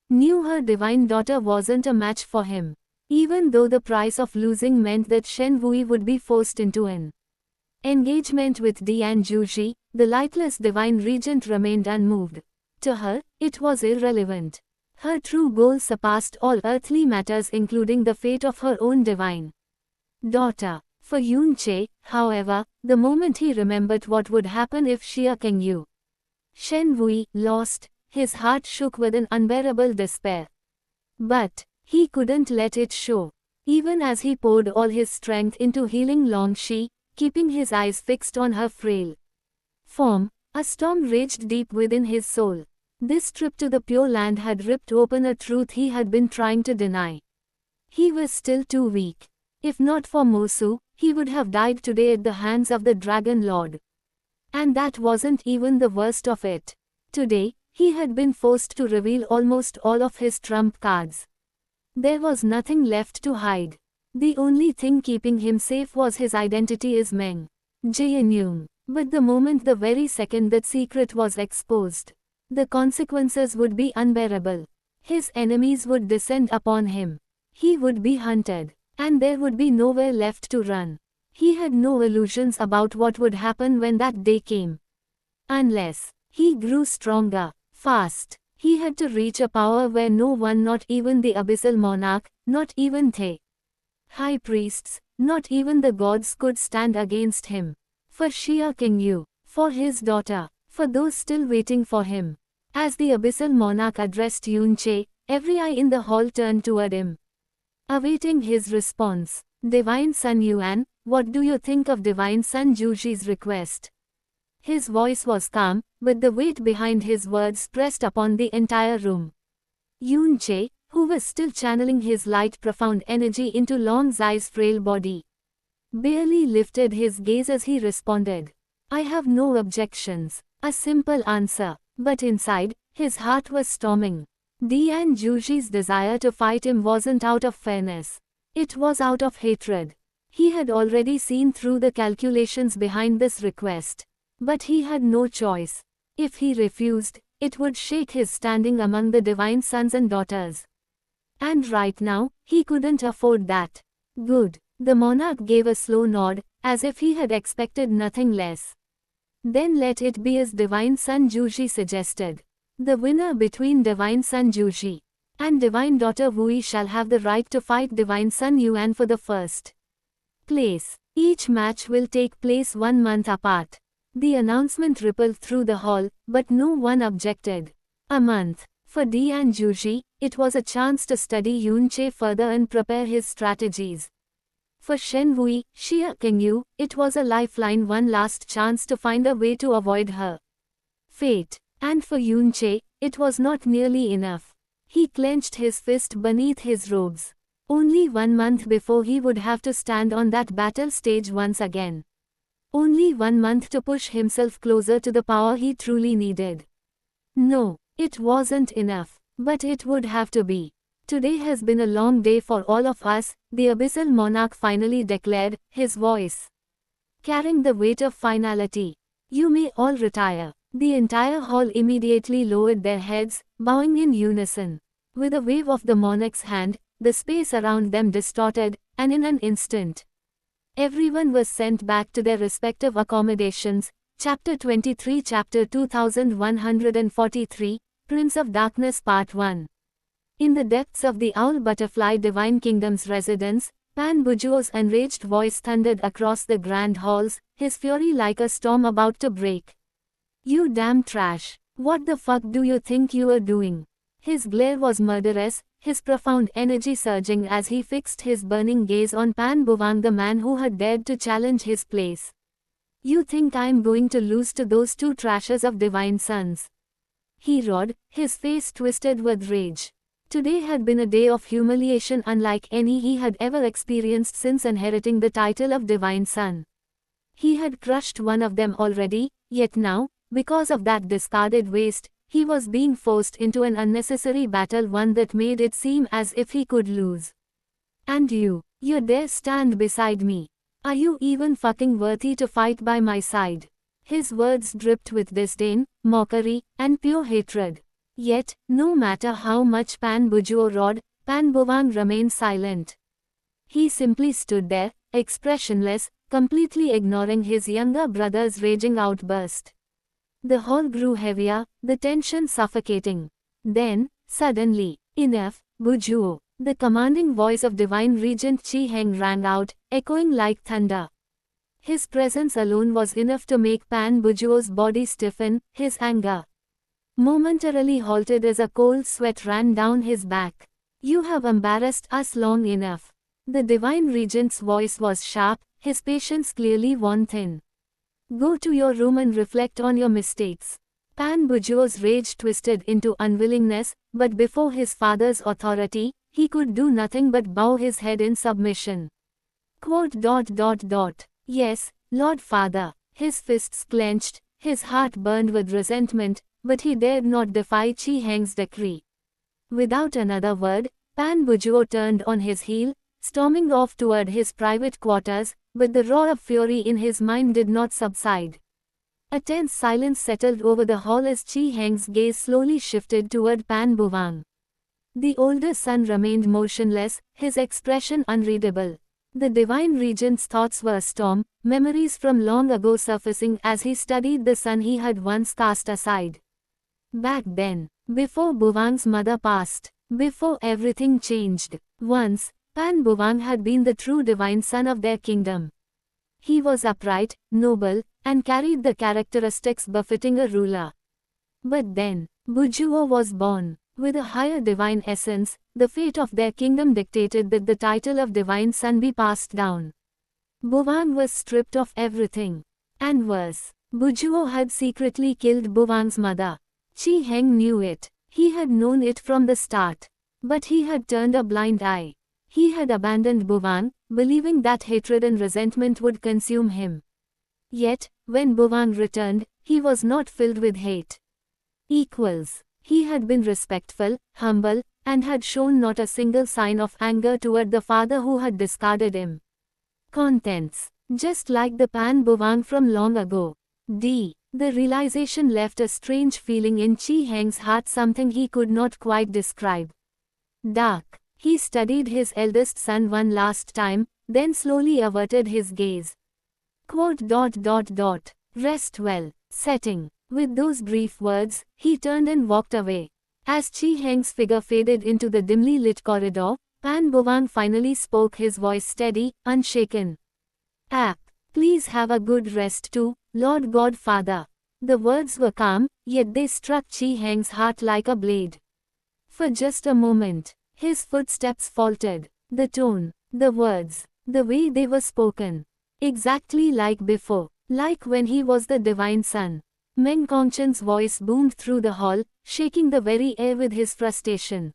knew her divine daughter wasn't a match for him. Even though the price of losing meant that Shen Wui would be forced into an engagement with Dian Juji, the lightless divine regent remained unmoved. To her, it was irrelevant. Her true goal surpassed all earthly matters, including the fate of her own divine daughter. For Yun Che, however, the moment he remembered what would happen if Xia Qingyu Shen Wui lost, his heart shook with an unbearable despair. But he couldn't let it show. Even as he poured all his strength into healing Long Shi, keeping his eyes fixed on her frail form, a storm raged deep within his soul. This trip to the Pure Land had ripped open a truth he had been trying to deny. He was still too weak. If not for Mosu, he would have died today at the hands of the Dragon Lord. And that wasn't even the worst of it. Today, he had been forced to reveal almost all of his trump cards. There was nothing left to hide. The only thing keeping him safe was his identity as Meng Jianyong. But the moment, the very second that secret was exposed, the consequences would be unbearable. His enemies would descend upon him. He would be hunted. And there would be nowhere left to run. He had no illusions about what would happen when that day came. Unless he grew stronger, fast, he had to reach a power where no one, not even the Abyssal Monarch, not even the high priests, not even the gods could stand against him. For Xia Qingyu, for his daughter, for those still waiting for him. As the Abyssal Monarch addressed Yun Che, every eye in the hall turned toward him, awaiting his response. Divine Sun Yuan, what do you think of Divine Sun Juji's request? His voice was calm, but the weight behind his words pressed upon the entire room. Yoon Jae, who was still channeling his light profound energy into Long Zai's frail body, barely lifted his gaze as he responded. I have no objections. A simple answer. But inside, his heart was storming. Dian Juji's desire to fight him wasn't out of fairness. It was out of hatred. He had already seen through the calculations behind this request. But he had no choice. If he refused, it would shake his standing among the divine sons and daughters. And right now, he couldn't afford that. Good. The monarch gave a slow nod, as if he had expected nothing less. Then let it be as Divine Son Juji suggested. The winner between Divine Son Juji and Divine Daughter Wui shall have the right to fight Divine Son Yuan for the first place. Each match will take place 1 month apart. The announcement rippled through the hall, but no one objected. A month. For Dian Juji, it was a chance to study Yoon Jae further and prepare his strategies. For Shen Wui, Xia Qingyu, it was a lifeline, one last chance to find a way to avoid her fate. And for Yoon Jae, it was not nearly enough. He clenched his fist beneath his robes. Only 1 month before he would have to stand on that battle stage once again. Only 1 month to push himself closer to the power he truly needed. No, it wasn't enough, but it would have to be. Today has been a long day for all of us, the Abyssal Monarch finally declared, his voice carrying the weight of finality. You may all retire. The entire hall immediately lowered their heads, bowing in unison. With a wave of the monarch's hand, the space around them distorted, and in an instant, everyone was sent back to their respective accommodations. Chapter 23, Chapter 2143, Prince of Darkness Part 1. In the depths of the Owl Butterfly Divine Kingdom's residence, Pan Bujuo's enraged voice thundered across the grand halls, his fury like a storm about to break. You damn trash! What the fuck do you think you are doing? His glare was murderous, his profound energy surging as he fixed his burning gaze on Pan Buvang, the man who had dared to challenge his place. You think I'm going to lose to those two trashers of divine sons? He roared, his face twisted with rage. Today had been a day of humiliation unlike any he had ever experienced since inheriting the title of Divine Son. He had crushed one of them already, yet now, because of that discarded waste, he was being forced into an unnecessary battle, one that made it seem as if he could lose. And you dare stand beside me? Are you even fucking worthy to fight by my side? His words dripped with disdain, mockery, and pure hatred. Yet, no matter how much Pan Bujuo roared, Pan Buvang remained silent. He simply stood there, expressionless, completely ignoring his younger brother's raging outburst. The hall grew heavier, the tension suffocating. Then, suddenly, enough, Bujuo! The commanding voice of Divine Regent Chi Heng rang out, echoing like thunder. His presence alone was enough to make Pan Bujuo's body stiffen, his anger momentarily halted as a cold sweat ran down his back. You have embarrassed us long enough. The Divine Regent's voice was sharp, his patience clearly worn thin. Go to your room and reflect on your mistakes. Pan Bujuo's rage twisted into unwillingness, but before his father's authority, he could do nothing but bow his head in submission. Yes, Lord Father. His fists clenched, his heart burned with resentment, but he dared not defy Chi Heng's decree. Without another word, Pan Bujuo turned on his heel, storming off toward his private quarters, but the roar of fury in his mind did not subside. A tense silence settled over the hall as Chi Heng's gaze slowly shifted toward Pan Buvang. The older son remained motionless, his expression unreadable. The Divine Regent's thoughts were a storm, memories from long ago surfacing as he studied the son he had once cast aside. Back then, before Buvang's mother passed, before everything changed, once, Pan Buvang had been the true divine son of their kingdom. He was upright, noble, and carried the characteristics befitting a ruler. But then, Bujuo was born. With a higher divine essence, the fate of their kingdom dictated that the title of divine son be passed down. Buvang was stripped of everything. And worse, Bujuo had secretly killed Buvang's mother. Chi Heng knew it. He had known it from the start. But he had turned a blind eye. He had abandoned Buvang, believing that hatred and resentment would consume him. Yet, when Buvang returned, he was not filled with hate. Equals. He had been respectful, humble, and had shown not a single sign of anger toward the father who had discarded him. Contents. Just like the Pan Buvang from long ago. D. The realization left a strange feeling in Chi Heng's heart, something he could not quite describe. Dark. He studied his eldest son one last time, then slowly averted his gaze. Rest well. Setting. With those brief words, he turned and walked away. As Chi Heng's figure faded into the dimly lit corridor, Pan Buvang finally spoke, his voice steady, unshaken. Please have a good rest too, Lord Godfather. The words were calm, yet they struck Chi Heng's heart like a blade. For just a moment, his footsteps faltered. The tone, the words, the way they were spoken. Exactly like before, like when he was the divine son. Meng Kongchen's voice boomed through the hall, shaking the very air with his frustration.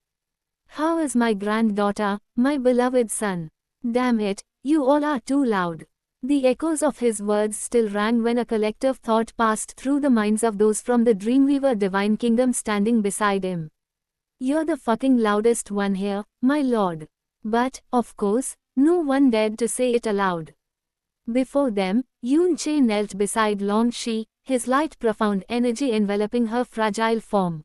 How is my granddaughter, my beloved son? Damn it, you all are too loud. The echoes of his words still rang when a collective thought passed through the minds of those from the Dreamweaver Divine Kingdom standing beside him. You're the fucking loudest one here, my lord. But, of course, no one dared to say it aloud. Before them, Yun Che knelt beside Long Shi, his light profound energy enveloping her fragile form.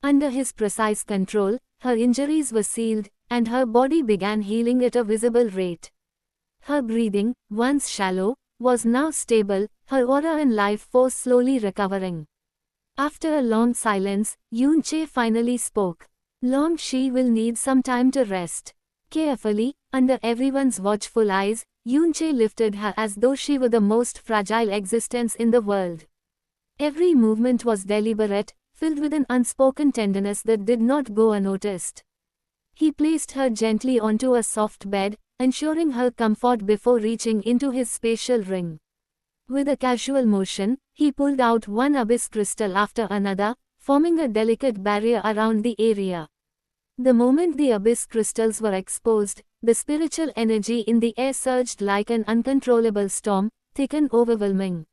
Under his precise control, her injuries were sealed, and her body began healing at a visible rate. Her breathing, once shallow, was now stable, her aura and life force slowly recovering. After a long silence, Yun Che finally spoke. Long Shi will need some time to rest. Carefully, under everyone's watchful eyes, Yun Che lifted her as though she were the most fragile existence in the world. Every movement was deliberate, filled with an unspoken tenderness that did not go unnoticed. He placed her gently onto a soft bed, ensuring her comfort before reaching into his spatial ring. With a casual motion, he pulled out one abyss crystal after another, forming a delicate barrier around the area. The moment the abyss crystals were exposed, the spiritual energy in the air surged like an uncontrollable storm, thick and overwhelming.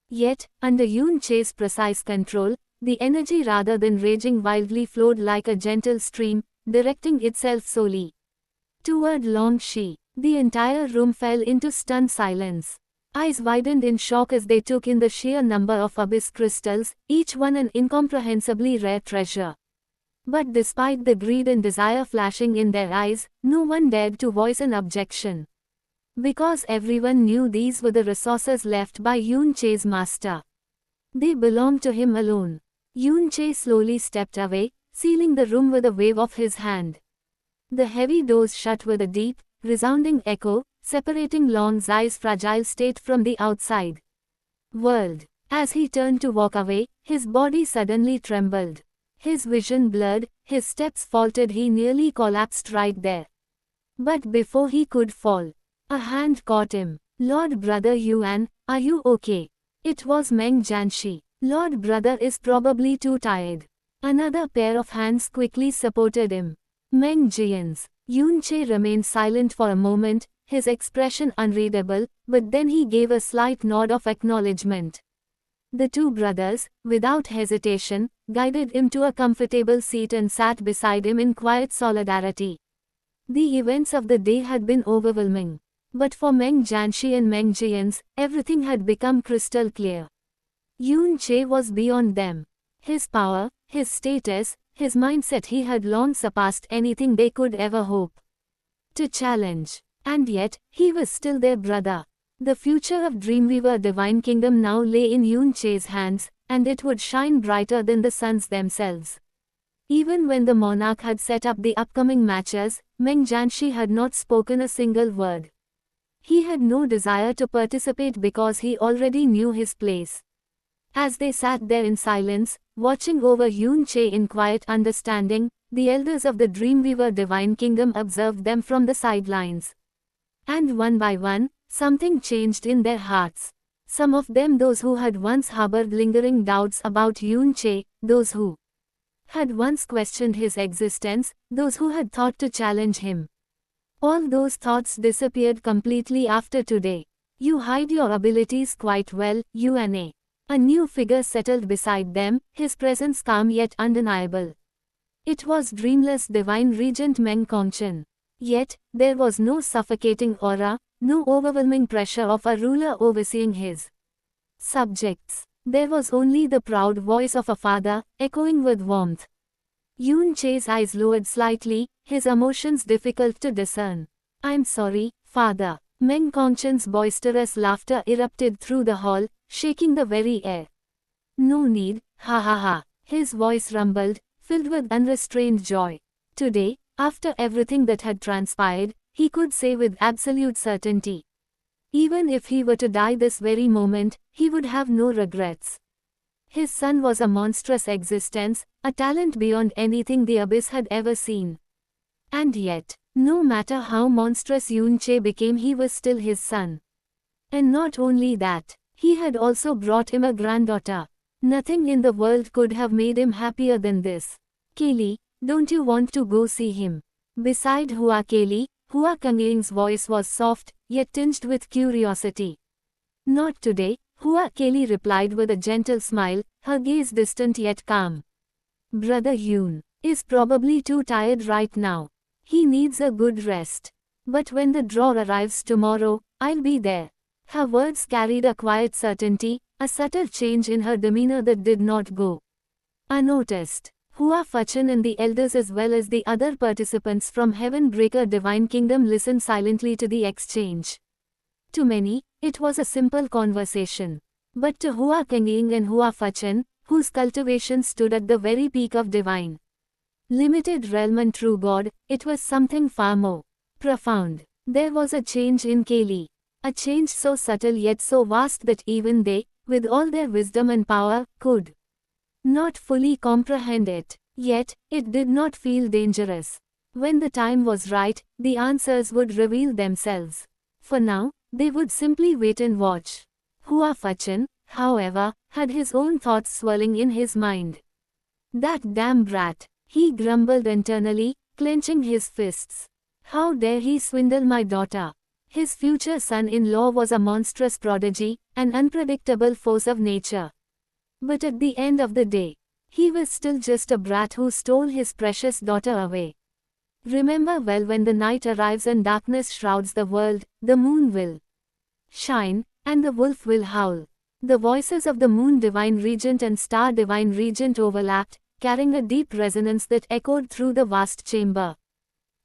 Yet, under Yun Che's precise control, the energy rather than raging wildly flowed like a gentle stream, directing itself solely toward Long Shi. The entire room fell into stunned silence. Eyes widened in shock as they took in the sheer number of abyss crystals, each one an incomprehensibly rare treasure. But despite the greed and desire flashing in their eyes, no one dared to voice an objection. Because everyone knew these were the resources left by Yun Che's master. They belonged to him alone. Yun Che slowly stepped away, sealing the room with a wave of his hand. The heavy doors shut with a deep, resounding echo, separating Long Zai's fragile state from the outside world. As he turned to walk away, his body suddenly trembled. His vision blurred, his steps faltered, he nearly collapsed right there. But before he could fall, a hand caught him. Lord Brother Yuan, are you okay? It was Meng Jianxi. Lord Brother is probably too tired. Another pair of hands quickly supported him. Meng Jian's. Yun Che remained silent for a moment, his expression unreadable, but then he gave a slight nod of acknowledgement. The two brothers, without hesitation, guided him to a comfortable seat and sat beside him in quiet solidarity. The events of the day had been overwhelming. But for Meng Jianxi and Meng Jians, everything had become crystal clear. Yun Che was beyond them. His power, his status, his mindset, he had long surpassed anything they could ever hope to challenge. And yet, he was still their brother. The future of Dreamweaver Divine Kingdom now lay in Yun Che's hands, and it would shine brighter than the suns themselves. Even when the monarch had set up the upcoming matches, Meng Jianxi had not spoken a single word. He had no desire to participate because he already knew his place. As they sat there in silence, watching over Yun Che in quiet understanding, the elders of the Dreamweaver Divine Kingdom observed them from the sidelines. And one by one, something changed in their hearts. Some of them those who had once harbored lingering doubts about Yoon Che, those who had once questioned his existence, those who had thought to challenge him. All those thoughts disappeared completely after today. You hide your abilities quite well, Una. A new figure settled beside them, his presence calm yet undeniable. It was dreamless divine regent Meng Kongchen. Yet, there was no suffocating aura, no overwhelming pressure of a ruler overseeing his subjects. There was only the proud voice of a father, echoing with warmth. Yoon Che's eyes lowered slightly, his emotions difficult to discern. "I'm sorry, father." Meng Kongchen's boisterous laughter erupted through the hall, shaking the very air. "No need, ha ha ha." His voice rumbled, filled with unrestrained joy. Today, after everything that had transpired, he could say with absolute certainty. Even if he were to die this very moment, he would have no regrets. His son was a monstrous existence, a talent beyond anything the abyss had ever seen. And yet, no matter how monstrous Yoon Che became, he was still his son. And not only that, he had also brought him a granddaughter. Nothing in the world could have made him happier than this. "Kelly, don't you want to go see him?" Beside Hua Kelly, Hua Kangying's voice was soft, yet tinged with curiosity. "Not today," Hua Kelly replied with a gentle smile, her gaze distant yet calm. "Brother Yoon is probably too tired right now. He needs a good rest. But when the draw arrives tomorrow, I'll be there." Her words carried a quiet certainty, a subtle change in her demeanor that did not go unnoticed. Hua Fachan and the elders as well as the other participants from Heavenbreaker Divine Kingdom listened silently to the exchange. To many, it was a simple conversation. But to Hua Kangying and Hua Fachan, whose cultivation stood at the very peak of divine limited realm and true God, it was something far more profound. There was a change in Kelly. A change so subtle yet so vast that even they, with all their wisdom and power, could not fully comprehend it. Yet, it did not feel dangerous. When the time was right, the answers would reveal themselves. For now, they would simply wait and watch. Hua Fachan, however, had his own thoughts swirling in his mind. "That damn brat," he grumbled internally, clenching his fists. "How dare he swindle my daughter?" His future son-in-law was a monstrous prodigy, an unpredictable force of nature. But at the end of the day, he was still just a brat who stole his precious daughter away. Remember well, when the night arrives and darkness shrouds the world, the moon will shine, and the wolf will howl. The voices of the Moon Divine Regent and Star Divine Regent overlapped, carrying a deep resonance that echoed through the vast chamber.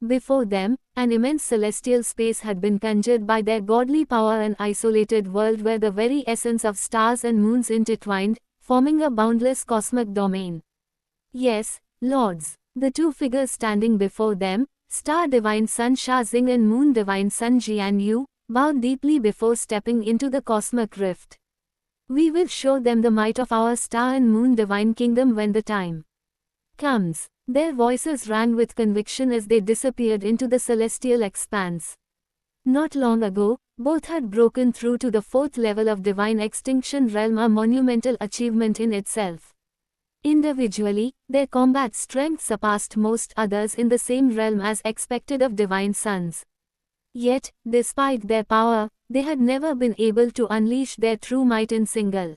Before them, an immense celestial space had been conjured by their godly power, an isolated world where the very essence of stars and moons intertwined, forming a boundless cosmic domain. Yes, lords, the two figures standing before them, Star Divine Sun Sha Xing and Moon Divine Sun Jian Yu, bowed deeply before stepping into the cosmic rift. "We will show them the might of our Star and Moon Divine Kingdom when the time comes." Their voices rang with conviction as they disappeared into the celestial expanse. Not long ago, both had broken through to the fourth level of divine extinction realm, a monumental achievement in itself. Individually, their combat strength surpassed most others in the same realm as expected of divine sons. Yet, despite their power, they had never been able to unleash their true might in single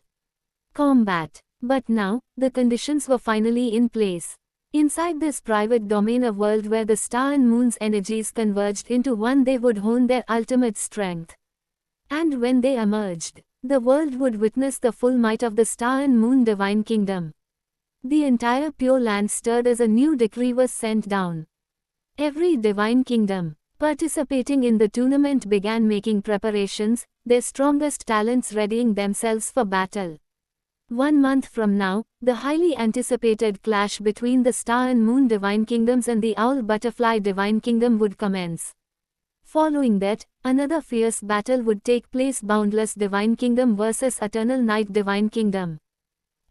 combat. But now, the conditions were finally in place. Inside this private domain, a world where the star and moon's energies converged into one, they would hone their ultimate strength. And when they emerged, the world would witness the full might of the Star and Moon Divine Kingdom. The entire Pure Land stirred as a new decree was sent down. Every divine kingdom participating in the tournament began making preparations, their strongest talents readying themselves for battle. 1 month from now, the highly anticipated clash between the Star and Moon Divine Kingdoms and the Owl Butterfly Divine Kingdom would commence. Following that, another fierce battle would take place, Boundless Divine Kingdom versus Eternal Night Divine Kingdom.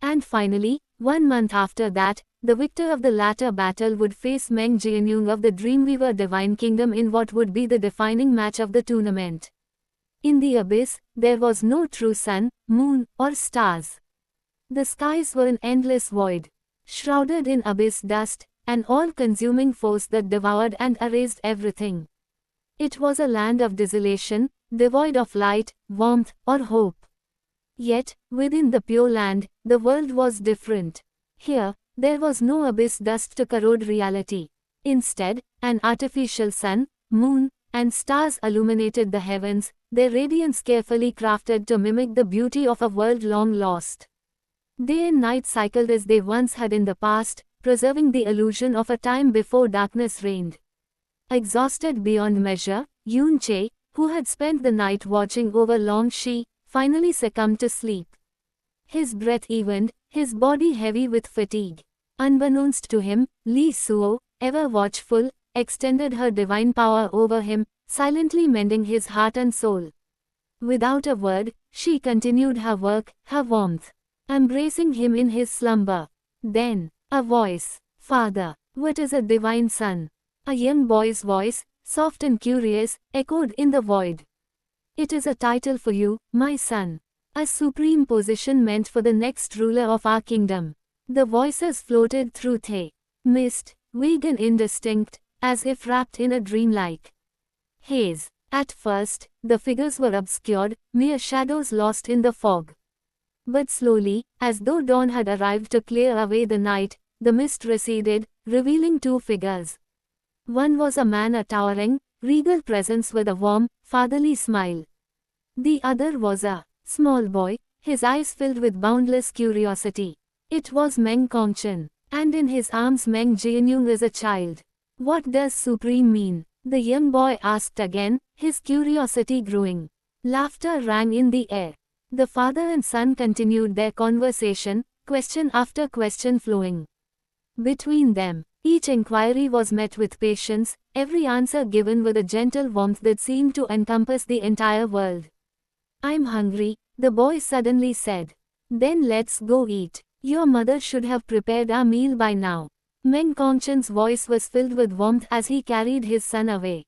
And finally, 1 month after that, the victor of the latter battle would face Meng Jianyung of the Dreamweaver Divine Kingdom in what would be the defining match of the tournament. In the abyss, there was no true sun, moon, or stars. The skies were an endless void, shrouded in abyss dust, an all-consuming force that devoured and erased everything. It was a land of desolation, devoid of light, warmth, or hope. Yet, within the pure land, the world was different. Here, there was no abyss dust to corrode reality. Instead, an artificial sun, moon, and stars illuminated the heavens, their radiance carefully crafted to mimic the beauty of a world long lost. Day and night cycled as they once had in the past, preserving the illusion of a time before darkness reigned. Exhausted beyond measure, Yoon Che, who had spent the night watching over Long Shi, finally succumbed to sleep. His breath evened, his body heavy with fatigue. Unbeknownst to him, Lee Suo, ever watchful, extended her divine power over him, silently mending his heart and soul. Without a word, she continued her work, her warmth, embracing him in his slumber. Then, a voice, "Father, what is a divine son?" A young boy's voice, soft and curious, echoed in the void. "It is a title for you, my son. A supreme position meant for the next ruler of our kingdom." The voices floated through the mist, vague and indistinct, as if wrapped in a dreamlike haze. At first, the figures were obscured, mere shadows lost in the fog. But slowly, as though dawn had arrived to clear away the night, the mist receded, revealing two figures. One was a man, a towering, regal presence with a warm, fatherly smile. The other was a small boy, his eyes filled with boundless curiosity. It was Meng Kongchen, and in his arms Meng Jianyong as a child. "What does supreme mean?" the young boy asked again, his curiosity growing. Laughter rang in the air. The father and son continued their conversation, question after question flowing between them. Each inquiry was met with patience, every answer given with a gentle warmth that seemed to encompass the entire world. "I'm hungry," the boy suddenly said. "Then let's go eat. Your mother should have prepared our meal by now." Meng Kongchen's voice was filled with warmth as he carried his son away.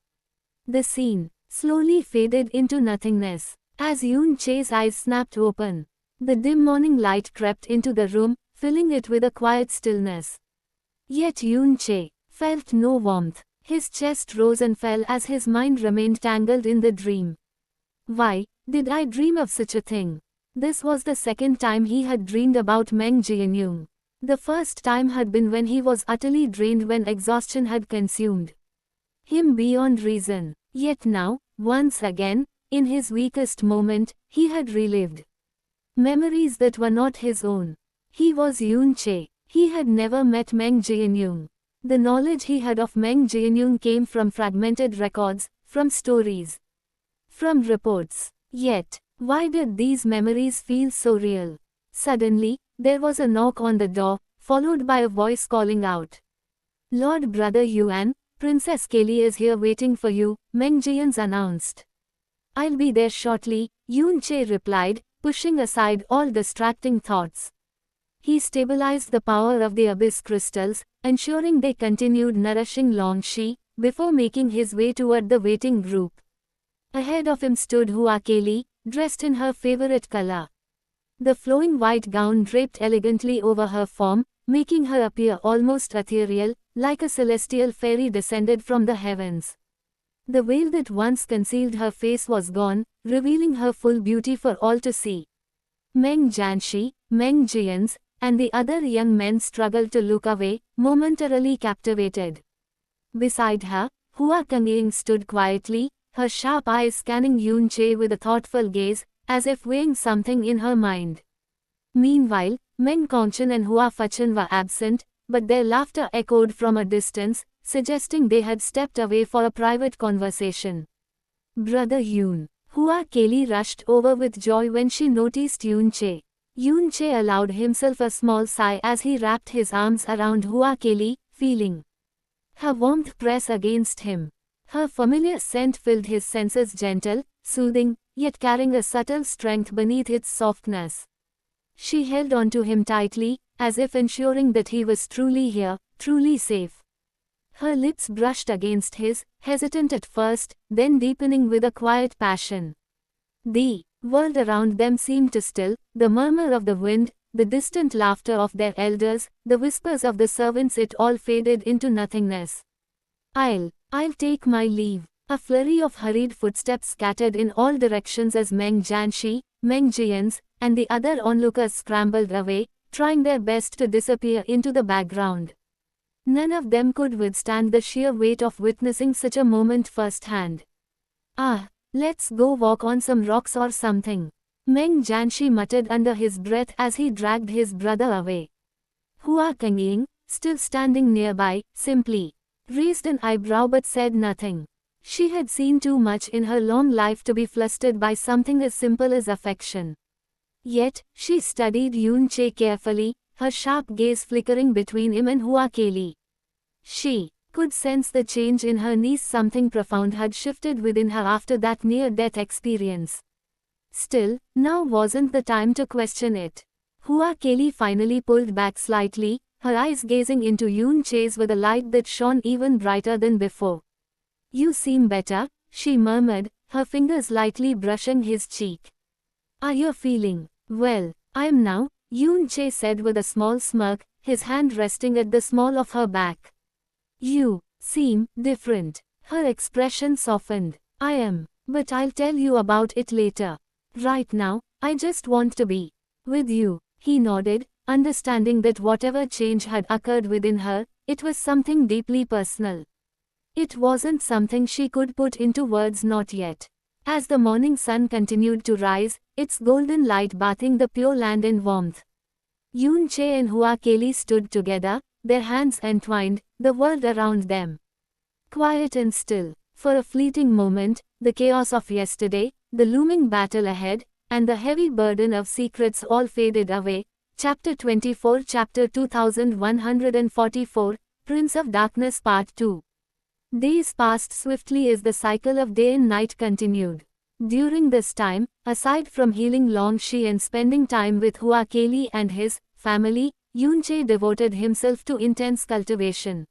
The scene slowly faded into nothingness. As Yoon Che's eyes snapped open, the dim morning light crept into the room, filling it with a quiet stillness. Yet Yoon Che felt no warmth. His chest rose and fell as his mind remained tangled in the dream. Why did I dream of such a thing? This was the second time he had dreamed about Meng Jianyong. The first time had been when he was utterly drained, when exhaustion had consumed him beyond reason. Yet now, once again, in his weakest moment, he had relived memories that were not his own. He was Yoon Che. He had never met Meng Jianyong. The knowledge he had of Meng Jianyong came from fragmented records, from stories, from reports. Yet, why did these memories feel so real? Suddenly, there was a knock on the door, followed by a voice calling out. "Lord Brother Yuan, Princess Kelly is here waiting for you," Meng Jians announced. "I'll be there shortly," Yoon Che replied, pushing aside all distracting thoughts. He stabilized the power of the abyss crystals, ensuring they continued nourishing Long Shi, before making his way toward the waiting group. Ahead of him stood Hua Kelly, dressed in her favorite color. The flowing white gown draped elegantly over her form, making her appear almost ethereal, like a celestial fairy descended from the heavens. The veil that once concealed her face was gone, revealing her full beauty for all to see. Meng Jianxi, Meng Jians, and the other young men struggled to look away, momentarily captivated. Beside her, Hua Kangying stood quietly, her sharp eyes scanning Yoon Che with a thoughtful gaze, as if weighing something in her mind. Meanwhile, Meng Kongchen and Hua Fachan were absent, but their laughter echoed from a distance, suggesting they had stepped away for a private conversation. "Brother Yoon." Hua Kelly rushed over with joy when she noticed Yoon Che. Yoon Che allowed himself a small sigh as he wrapped his arms around Hua Kelly, feeling her warmth press against him. Her familiar scent filled his senses, gentle, soothing, yet carrying a subtle strength beneath its softness. She held on to him tightly, as if ensuring that he was truly here, truly safe. Her lips brushed against his, hesitant at first, then deepening with a quiet passion. The world around them seemed to still, the murmur of the wind, the distant laughter of their elders, the whispers of the servants, it all faded into nothingness. I'll take my leave. A flurry of hurried footsteps scattered in all directions as Meng Jianxi, Meng Jians, and the other onlookers scrambled away, trying their best to disappear into the background. None of them could withstand the sheer weight of witnessing such a moment firsthand. "Ah, let's go walk on some rocks or something," Meng Jianxi muttered under his breath as he dragged his brother away. Hua Kengying, still standing nearby, simply raised an eyebrow but said nothing. She had seen too much in her long life to be flustered by something as simple as affection. Yet, she studied Yun Che carefully, her sharp gaze flickering between him and Hua Keli. She could sense the change in her niece. Something profound had shifted within her after that near-death experience. Still, now wasn't the time to question it. Hua Keli finally pulled back slightly, her eyes gazing into Yun Che's with a light that shone even brighter than before. "You seem better," she murmured, her fingers lightly brushing his cheek. "Are you feeling well?" "I am now," Yun Che said with a small smirk, his hand resting at the small of her back. "You seem different." Her expression softened. "I am, but I'll tell you about it later. Right now, I just want to be with you." He nodded, understanding that whatever change had occurred within her, it was something deeply personal. It wasn't something she could put into words, not yet. As the morning sun continued to rise, its golden light bathing the pure land in warmth, Yun Che and Hua Keli stood together, their hands entwined, the world around them quiet and still. For a fleeting moment, the chaos of yesterday, the looming battle ahead, and the heavy burden of secrets all faded away. Chapter 24, Chapter 2144, Prince of Darkness Part 2. Days passed swiftly as the cycle of day and night continued. During this time, aside from healing Long Shi and spending time with Hua Keli and his family, Yun Che devoted himself to intense cultivation.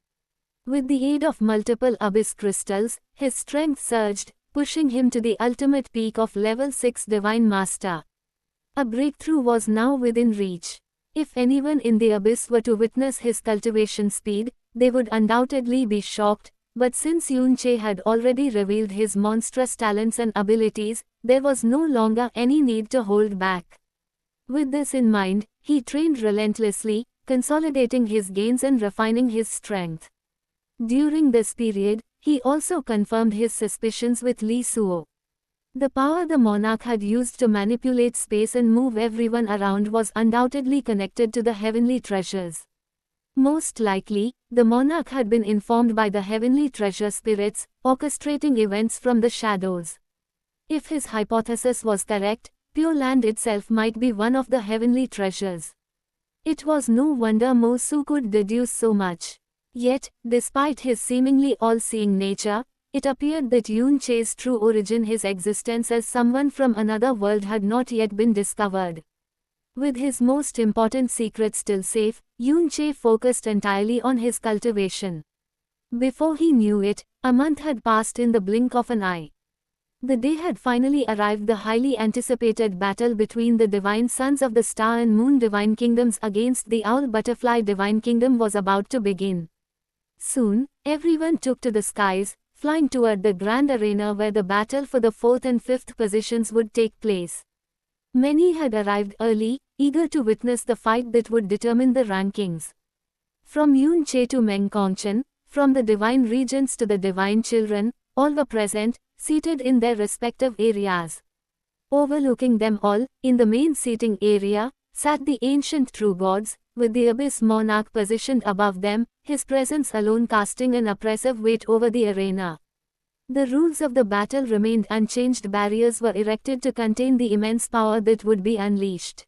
With the aid of multiple abyss crystals, his strength surged, pushing him to the ultimate peak of level 6 Divine Master. A breakthrough was now within reach. If anyone in the abyss were to witness his cultivation speed, they would undoubtedly be shocked. But since Yun Che had already revealed his monstrous talents and abilities, there was no longer any need to hold back. With this in mind, he trained relentlessly, consolidating his gains and refining his strength. During this period, he also confirmed his suspicions with Li Suo. The power the monarch had used to manipulate space and move everyone around was undoubtedly connected to the heavenly treasures. Most likely, the monarch had been informed by the heavenly treasure spirits, orchestrating events from the shadows. If his hypothesis was correct, Pure Land itself might be one of the heavenly treasures. It was no wonder Mo Su could deduce so much. Yet, despite his seemingly all-seeing nature, it appeared that Yun Che's true origin, his existence as someone from another world, had not yet been discovered. With his most important secret still safe, Yun Che focused entirely on his cultivation. Before he knew it, a month had passed in the blink of an eye. The day had finally arrived. The highly anticipated battle between the divine sons of the Star and Moon Divine Kingdoms against the Owl Butterfly Divine Kingdom was about to begin. Soon, everyone took to the skies, flying toward the grand arena where the battle for the 4th and 5th positions would take place. Many had arrived early, eager to witness the fight that would determine the rankings. From Yun Che to Meng Kongchen, from the divine regents to the divine children, all were present, seated in their respective areas. Overlooking them all, in the main seating area, sat the ancient true gods, with the abyss monarch positioned above them, his presence alone casting an oppressive weight over the arena. The rules of the battle remained unchanged. Barriers were erected to contain the immense power that would be unleashed.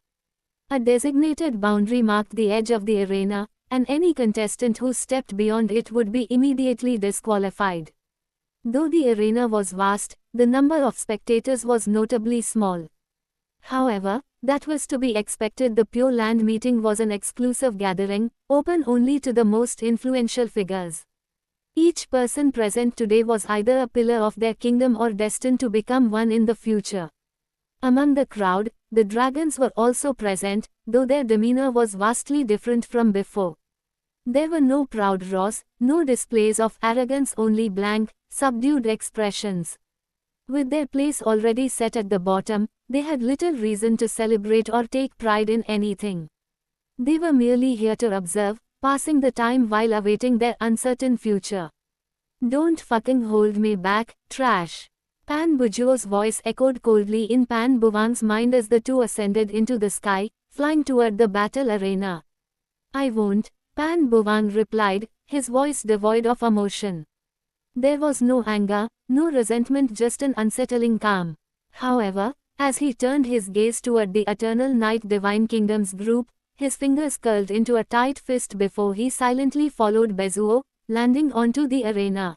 A designated boundary marked the edge of the arena, and any contestant who stepped beyond it would be immediately disqualified. Though the arena was vast, the number of spectators was notably small. However, that was to be expected. The Pure Land meeting was an exclusive gathering, open only to the most influential figures. Each person present today was either a pillar of their kingdom or destined to become one in the future. Among the crowd, the dragons were also present, though their demeanor was vastly different from before. There were no proud roars, no displays of arrogance, only blank, subdued expressions. With their place already set at the bottom, they had little reason to celebrate or take pride in anything. They were merely here to observe, passing the time while awaiting their uncertain future. "Don't fucking hold me back, trash." Pan Bujuo's voice echoed coldly in Pan Buvang's mind as the two ascended into the sky, flying toward the battle arena. "I won't," Pan Buvang replied, his voice devoid of emotion. There was no anger, no resentment, just an unsettling calm. However, as he turned his gaze toward the Eternal Night Divine Kingdoms group, his fingers curled into a tight fist before he silently followed Bezuo, landing onto the arena.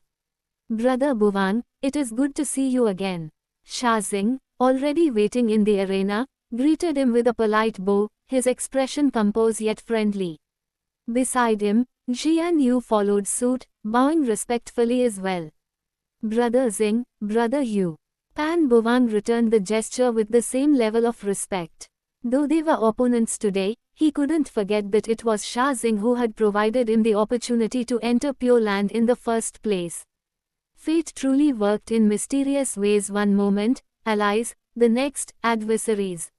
"Brother Buvang, it is good to see you again." Sha Xing, already waiting in the arena, greeted him with a polite bow, his expression composed yet friendly. Beside him, Jian Yu followed suit, bowing respectfully as well. "Brother Xing, Brother Yu." Pan Buvang returned the gesture with the same level of respect. Though they were opponents today, he couldn't forget that it was Sha Xing who had provided him the opportunity to enter Pure Land in the first place. Fate truly worked in mysterious ways, one moment, allies, the next, adversaries.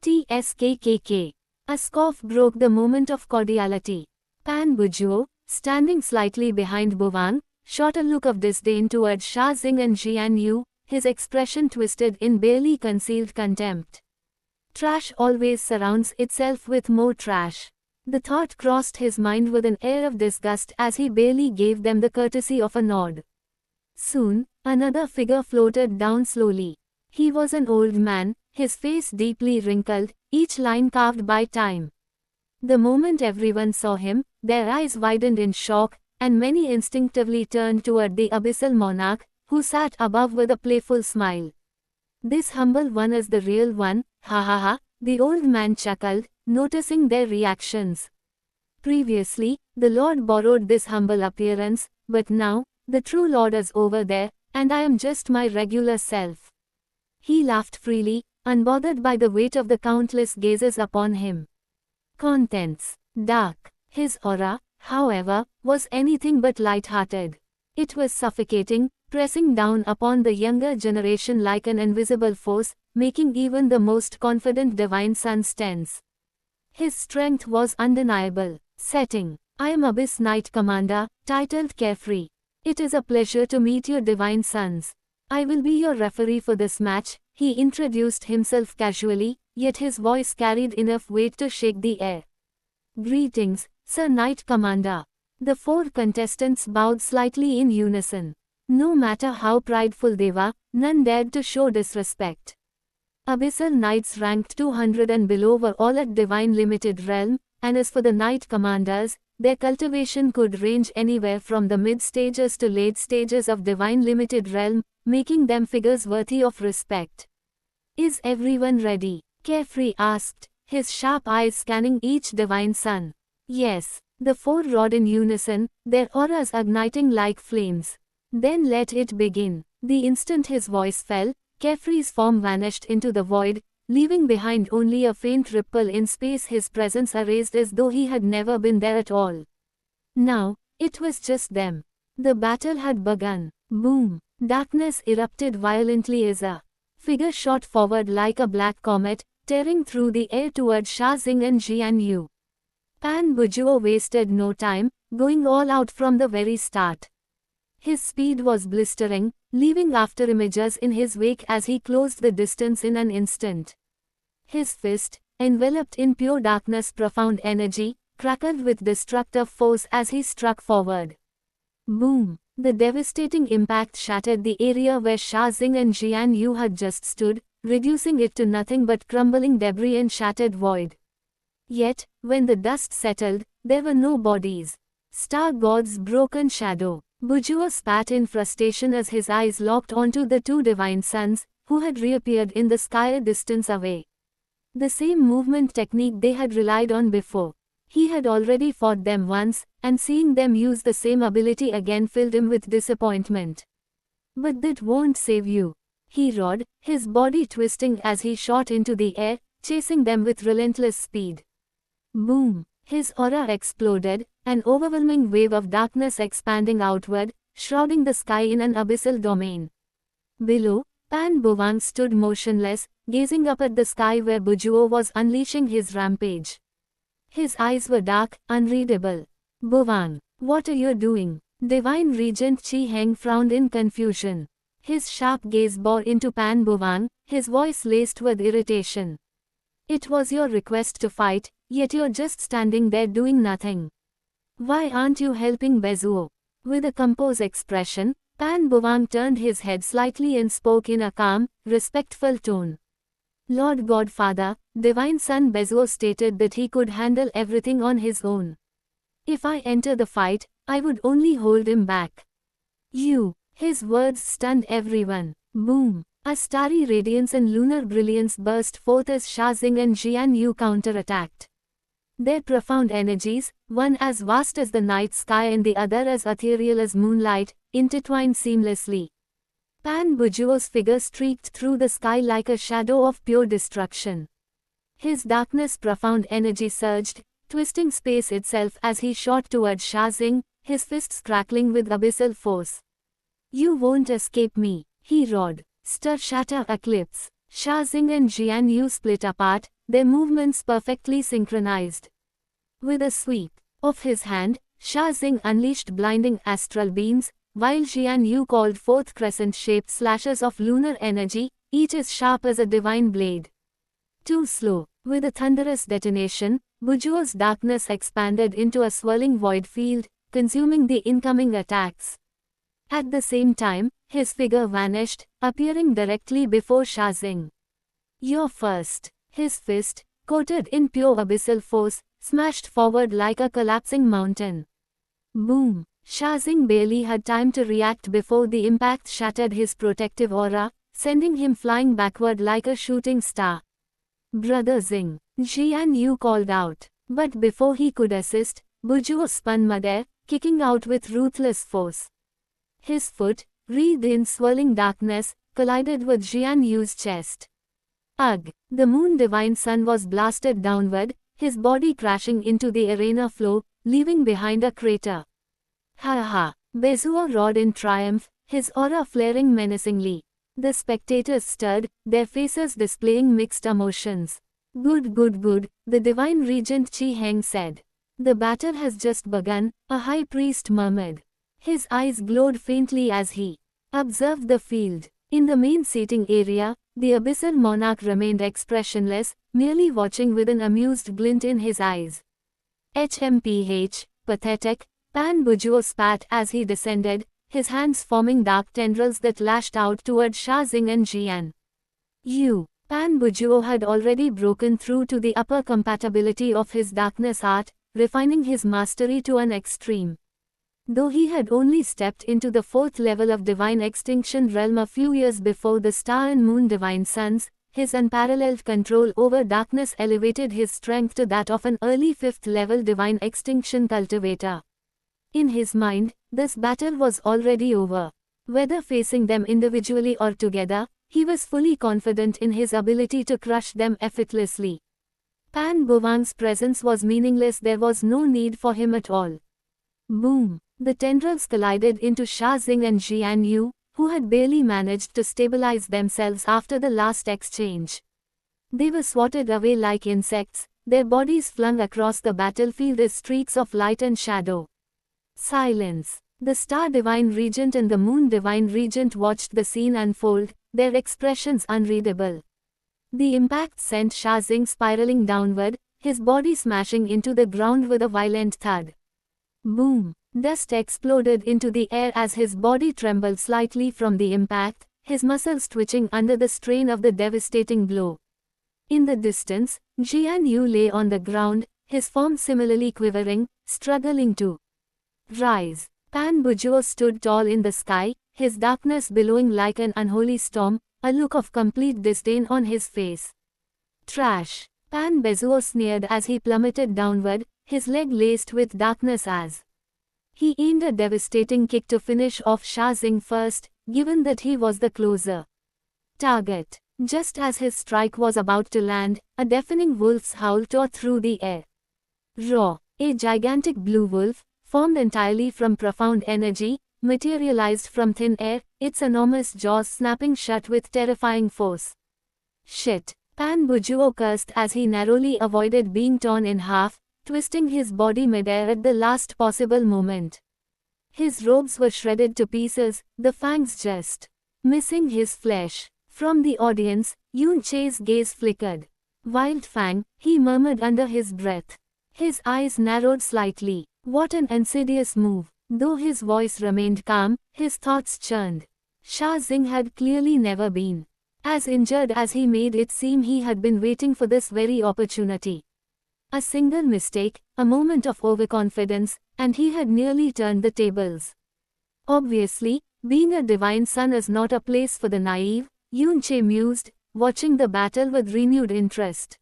TSKKK. A scoff broke the moment of cordiality. Pan Bujuo, standing slightly behind Buvang, shot a look of disdain toward Sha Xing and Jian Yu, his expression twisted in barely concealed contempt. Trash always surrounds itself with more trash. The thought crossed his mind with an air of disgust as he barely gave them the courtesy of a nod. Soon, another figure floated down slowly. He was an old man, his face deeply wrinkled, each line carved by time. The moment everyone saw him, their eyes widened in shock, and many instinctively turned toward the abyssal monarch, who sat above with a playful smile. "This humble one is the real one, ha ha ha," the old man chuckled, noticing their reactions. Previously, the Lord borrowed this humble appearance, but now, the true Lord is over there, and I am just my regular self. He laughed freely, unbothered by the weight of the countless gazes upon him. Contents: dark. His aura, however, was anything but light-hearted. It was suffocating, pressing down upon the younger generation like an invisible force, making even the most confident divine sons tense. His strength was undeniable. Setting: I am Abyss Knight Commander, titled Carefree. It is a pleasure to meet your divine sons. I will be your referee for this match. He introduced himself casually, yet his voice carried enough weight to shake the air. "Greetings, Sir Knight Commander." The four contestants bowed slightly in unison. No matter how prideful they were, none dared to show disrespect. Abyssal Knights ranked 200 and below were all at Divine Limited Realm, and as for the Knight Commanders, their cultivation could range anywhere from the mid-stages to late stages of Divine Limited Realm, making them figures worthy of respect. "Is everyone ready?" Carefree asked, his sharp eyes scanning each divine son. "Yes." The four roared in unison, their auras igniting like flames. "Then let it begin." The instant his voice fell, Carefree's form vanished into the void, leaving behind only a faint ripple in space, his presence erased as though he had never been there at all. Now, it was just them. The battle had begun. Boom! Darkness erupted violently as a figure shot forward like a black comet, tearing through the air toward Sha Xing and Jian Yu. Pan Bujuo wasted no time, going all out from the very start. His speed was blistering, leaving afterimages in his wake as he closed the distance in an instant. His fist, enveloped in pure darkness, profound energy, crackled with destructive force as he struck forward. Boom! The devastating impact shattered the area where Sha Xing and Jian Yu had just stood, reducing it to nothing but crumbling debris and shattered void. Yet, when the dust settled, there were no bodies. Star God's broken shadow. Bujuo spat in frustration as his eyes locked onto the two divine sons, who had reappeared in the sky a distance away. The same movement technique they had relied on before. He had already fought them once, and seeing them use the same ability again filled him with disappointment. "But that won't save you," he roared, his body twisting as he shot into the air, chasing them with relentless speed. Boom! His aura exploded, an overwhelming wave of darkness expanding outward, shrouding the sky in an abyssal domain. Below, Pan Bovang stood motionless, gazing up at the sky where Bujuo was unleashing his rampage. His eyes were dark, unreadable. Bovang, what are you doing? Divine Regent Chi Heng frowned in confusion. His sharp gaze bore into Pan Bovang, his voice laced with irritation. It was your request to fight, yet you're just standing there doing nothing. Why aren't you helping Bezuo? With a composed expression, Pan Bovang turned his head slightly and spoke in a calm, respectful tone. Lord Godfather, Divine Son Bezuo stated that he could handle everything on his own. If I enter the fight, I would only hold him back. You. His words stunned everyone. Boom. A starry radiance and lunar brilliance burst forth as Sha Xing and Jian Yu counterattacked. Their profound energies, one as vast as the night sky and the other as ethereal as moonlight, intertwined seamlessly. Pan Bujuo's figure streaked through the sky like a shadow of pure destruction. His darkness profound energy surged, twisting space itself as he shot toward Sha Xing, his fists crackling with abyssal force. You won't escape me, he roared. Stir shatter eclipse. Sha Xing and Jian Yu split apart, their movements perfectly synchronized. With a sweep of his hand, Sha Xing unleashed blinding astral beams, while Jian Yu called forth crescent-shaped slashes of lunar energy, each as sharp as a divine blade. Too slow. With a thunderous detonation, Bujuo's darkness expanded into a swirling void field, consuming the incoming attacks. At the same time, his figure vanished, appearing directly before Sha Xing. You're first. His fist, coated in pure abyssal force, smashed forward like a collapsing mountain. Boom! Sha Xing barely had time to react before the impact shattered his protective aura, sending him flying backward like a shooting star. Brother Xing, Jian Yu called out. But before he could assist, Bujuo spun midair, kicking out with ruthless force. His foot, wreathed in swirling darkness, collided with Jian Yu's chest. Ugh! The Moon Divine Son was blasted downward, his body crashing into the arena floor, leaving behind a crater. Ha ha! Bezuo roared in triumph, his aura flaring menacingly. The spectators stirred, their faces displaying mixed emotions. Good, good, good, the Divine Regent Chi Heng said. The battle has just begun, a high priest murmured. His eyes glowed faintly as he observed the field. In the main seating area, the abyssal monarch remained expressionless, merely watching with an amused glint in his eyes. HMPH, pathetic, Pan Bujuo spat as he descended, his hands forming dark tendrils that lashed out toward Sha Xing and Jian Yu. Pan Bujuo had already broken through to the upper compatibility of his darkness art, refining his mastery to an extreme. Though he had only stepped into the 4th level of Divine Extinction realm a few years before the Star and Moon Divine Sons, his unparalleled control over darkness elevated his strength to that of an early 5th level Divine Extinction cultivator. In his mind, this battle was already over. Whether facing them individually or together, he was fully confident in his ability to crush them effortlessly. Pan Bovang's presence was meaningless, there was no need for him at all. Boom! The tendrils collided into Sha Xing and Jian Yu, who had barely managed to stabilize themselves after the last exchange. They were swatted away like insects, their bodies flung across the battlefield as streaks of light and shadow. Silence. The Star Divine Regent and the Moon Divine Regent watched the scene unfold, their expressions unreadable. The impact sent Sha Xing spiraling downward, his body smashing into the ground with a violent thud. Boom! Dust exploded into the air as his body trembled slightly from the impact, his muscles twitching under the strain of the devastating blow. In the distance, Jian Yu lay on the ground, his form similarly quivering, struggling to rise. Pan Bujuo stood tall in the sky, his darkness billowing like an unholy storm, a look of complete disdain on his face. Trash! Pan Bezuo sneered as he plummeted downward, his leg laced with darkness as he aimed a devastating kick to finish off Sha Xing first, given that he was the closer. Target. Just as his strike was about to land, a deafening wolf's howl tore through the air. Raw. A gigantic blue wolf, formed entirely from profound energy, materialized from thin air, its enormous jaws snapping shut with terrifying force. Shit. Pan Bujuo cursed as he narrowly avoided being torn in half, twisting his body midair at the last possible moment. His robes were shredded to pieces, the fangs just missing his flesh. From the audience, Yun Che's gaze flickered. Wild Fang, he murmured under his breath. His eyes narrowed slightly. What an insidious move. Though his voice remained calm, his thoughts churned. Sha Xing had clearly never been as injured as he made it seem. He had been waiting for this very opportunity. A single mistake, a moment of overconfidence, and he had nearly turned the tables. Obviously, being a divine son is not a place for the naive, Yun Che mused, watching the battle with renewed interest.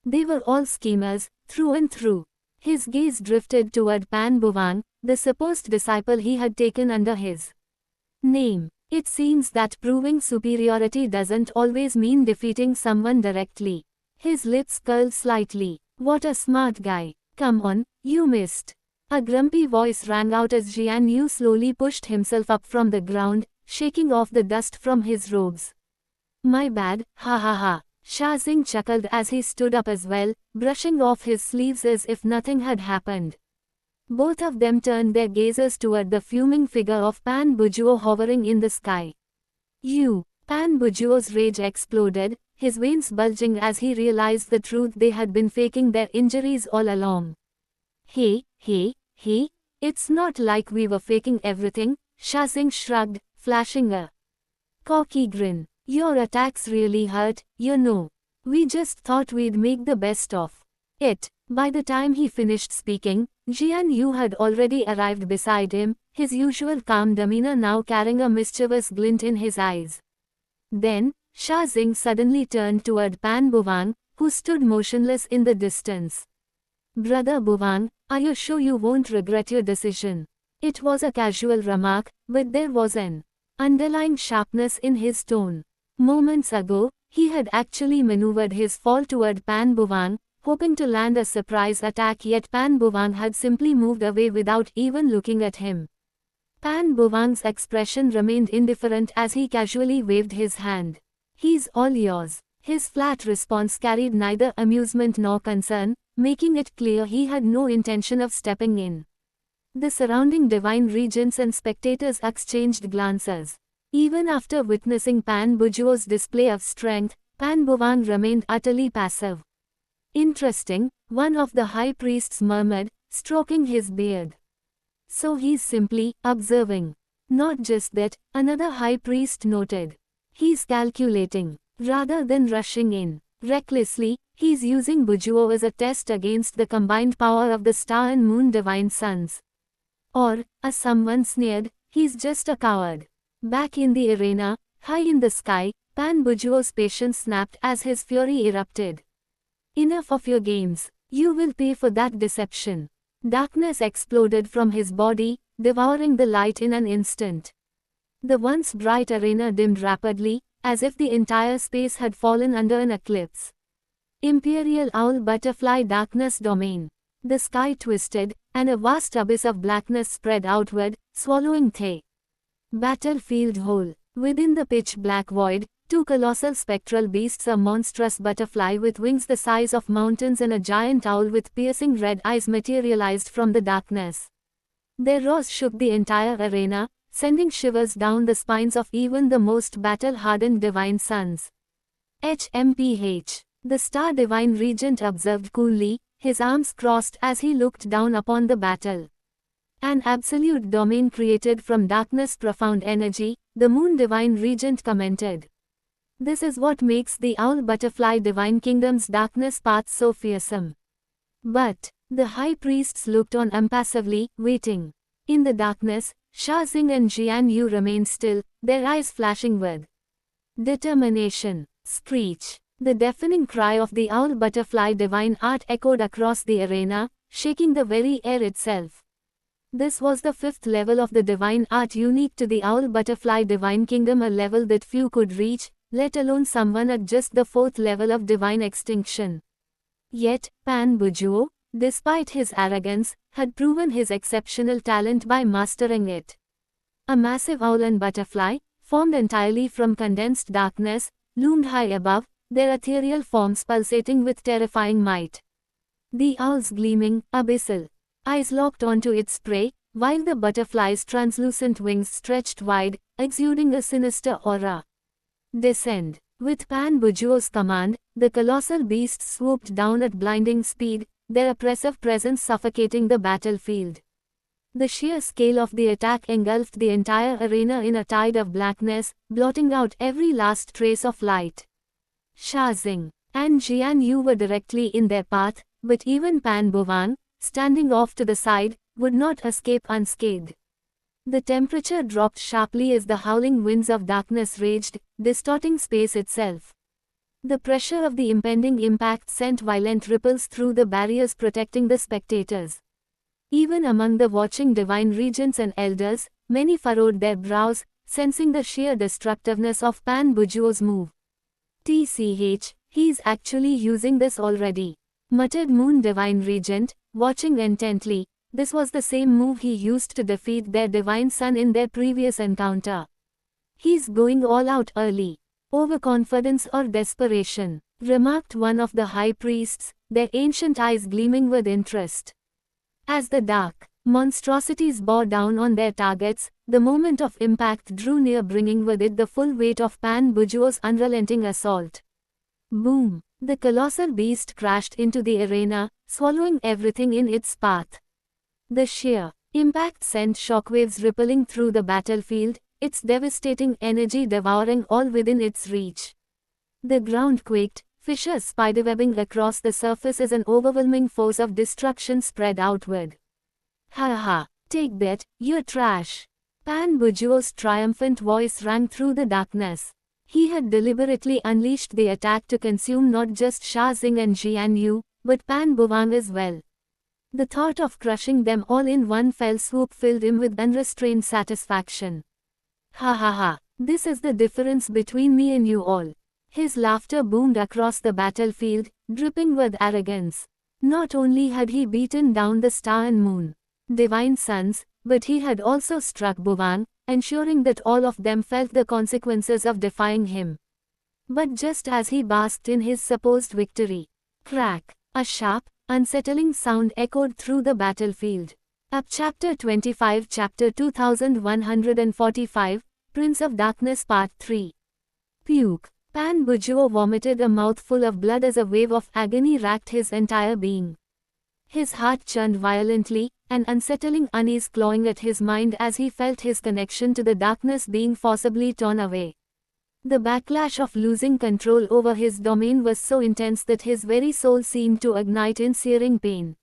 They were all schemers, through and through. His gaze drifted toward Pan Buvang, the supposed disciple he had taken under his name. It seems that proving superiority doesn't always mean defeating someone directly. His lips curled slightly. What a smart guy. Come on, you missed. A grumpy voice rang out as Jian Yu slowly pushed himself up from the ground, shaking off the dust from his robes. My bad, ha ha ha. Sha Xing chuckled as he stood up as well, brushing off his sleeves as if nothing had happened. Both of them turned their gazes toward the fuming figure of Pan Bujuo hovering in the sky. You! Pan Bujuo's rage exploded, his veins bulging as he realized the truth. They had been faking their injuries all along. Hey, it's not like we were faking everything, Sha Xing shrugged, flashing a cocky grin. Your attacks really hurt, you know. We just thought we'd make the best of it. By the time he finished speaking, Jian Yu had already arrived beside him, his usual calm demeanor now carrying a mischievous glint in his eyes. Then, Sha Xing suddenly turned toward Pan Buvang, who stood motionless in the distance. Brother Buvang, are you sure you won't regret your decision? It was a casual remark, but there was an underlying sharpness in his tone. Moments ago, he had actually maneuvered his fall toward Pan Buvang, hoping to land a surprise attack, yet Pan Buvang had simply moved away without even looking at him. Pan Buvang's expression remained indifferent as he casually waved his hand. He's all yours. His flat response carried neither amusement nor concern, making it clear he had no intention of stepping in. The surrounding divine regents and spectators exchanged glances. Even after witnessing Pan Bujuo's display of strength, Pan Buvang remained utterly passive. Interesting, one of the high priests murmured, stroking his beard. So he's simply observing. Not just that, another high priest noted. He's calculating. Rather than rushing in recklessly, he's using Bujuo as a test against the combined power of the star and moon divine sons. Or, as someone sneered, he's just a coward. Back in the arena, high in the sky, Pan Bujuo's patience snapped as his fury erupted. Enough of your games. You will pay for that deception. Darkness exploded from his body, devouring the light in an instant. The once bright arena dimmed rapidly, as if the entire space had fallen under an eclipse. Imperial Owl Butterfly Darkness Domain. The sky twisted, and a vast abyss of blackness spread outward, swallowing the battlefield whole. Within the pitch-black void, two colossal spectral beasts, a monstrous butterfly with wings the size of mountains and a giant owl with piercing red eyes, materialized from the darkness. Their roars shook the entire arena, sending shivers down the spines of even the most battle-hardened divine sons. HMPH. The Star Divine Regent observed coolly, his arms crossed as he looked down upon the battle. An absolute domain created from darkness' profound energy, the Moon Divine Regent commented. This is what makes the Owl Butterfly Divine Kingdom's darkness path so fearsome. But the high priests looked on impassively, waiting. In the darkness, Sha Xing and Jian Yu remained still, their eyes flashing with determination. Screech. The deafening cry of the Owl Butterfly Divine Art echoed across the arena, shaking the very air itself. This was the fifth level of the Divine Art unique to the Owl Butterfly Divine Kingdom, a level that few could reach, let alone someone at just the fourth level of divine extinction. Yet, Pan Bujuo, despite his arrogance, had proven his exceptional talent by mastering it. A massive owl and butterfly, formed entirely from condensed darkness, loomed high above, their ethereal forms pulsating with terrifying might. The owl's gleaming, abyssal eyes locked onto its prey, while the butterfly's translucent wings stretched wide, exuding a sinister aura. Descend. With Pan Bujuo's command, the colossal beasts swooped down at blinding speed, their oppressive presence suffocating the battlefield. The sheer scale of the attack engulfed the entire arena in a tide of blackness, blotting out every last trace of light. Sha Xing and Jian Yu were directly in their path, but even Pan Bovang, standing off to the side, would not escape unscathed. The temperature dropped sharply as the howling winds of darkness raged, distorting space itself. The pressure of the impending impact sent violent ripples through the barriers protecting the spectators. Even among the watching divine regents and elders, many furrowed their brows, sensing the sheer destructiveness of Pan Bujuo's move. "Tch, he's actually using this already," muttered Moon Divine Regent, watching intently. This was the same move he used to defeat their divine son in their previous encounter. "He's going all out early. Overconfidence or desperation," remarked one of the high priests, their ancient eyes gleaming with interest. As the dark monstrosities bore down on their targets, the moment of impact drew near, bringing with it the full weight of Pan Bujuo's unrelenting assault. Boom! The colossal beast crashed into the arena, swallowing everything in its path. The sheer impact sent shockwaves rippling through the battlefield, its devastating energy devouring all within its reach. The ground quaked, fissures spiderwebbing across the surface as an overwhelming force of destruction spread outward. "Ha ha! Take that, you're trash!" Pan Bujuo's triumphant voice rang through the darkness. He had deliberately unleashed the attack to consume not just Sha Xing and Jian Yu, but Pan Bovang as well. The thought of crushing them all in one fell swoop filled him with unrestrained satisfaction. "Ha ha ha, this is the difference between me and you all." His laughter boomed across the battlefield, dripping with arrogance. Not only had he beaten down the Star and Moon divine sons, but he had also struck Bovang, ensuring that all of them felt the consequences of defying him. But just as he basked in his supposed victory, crack! A sharp, unsettling sound echoed through the battlefield. Up Chapter 25, Chapter 2145, Prince of Darkness Part 3. Puke. Pan Bujuo vomited a mouthful of blood as a wave of agony racked his entire being. His heart churned violently, an unsettling unease clawing at his mind as he felt his connection to the darkness being forcibly torn away. The backlash of losing control over his domain was so intense that his very soul seemed to ignite in searing pain.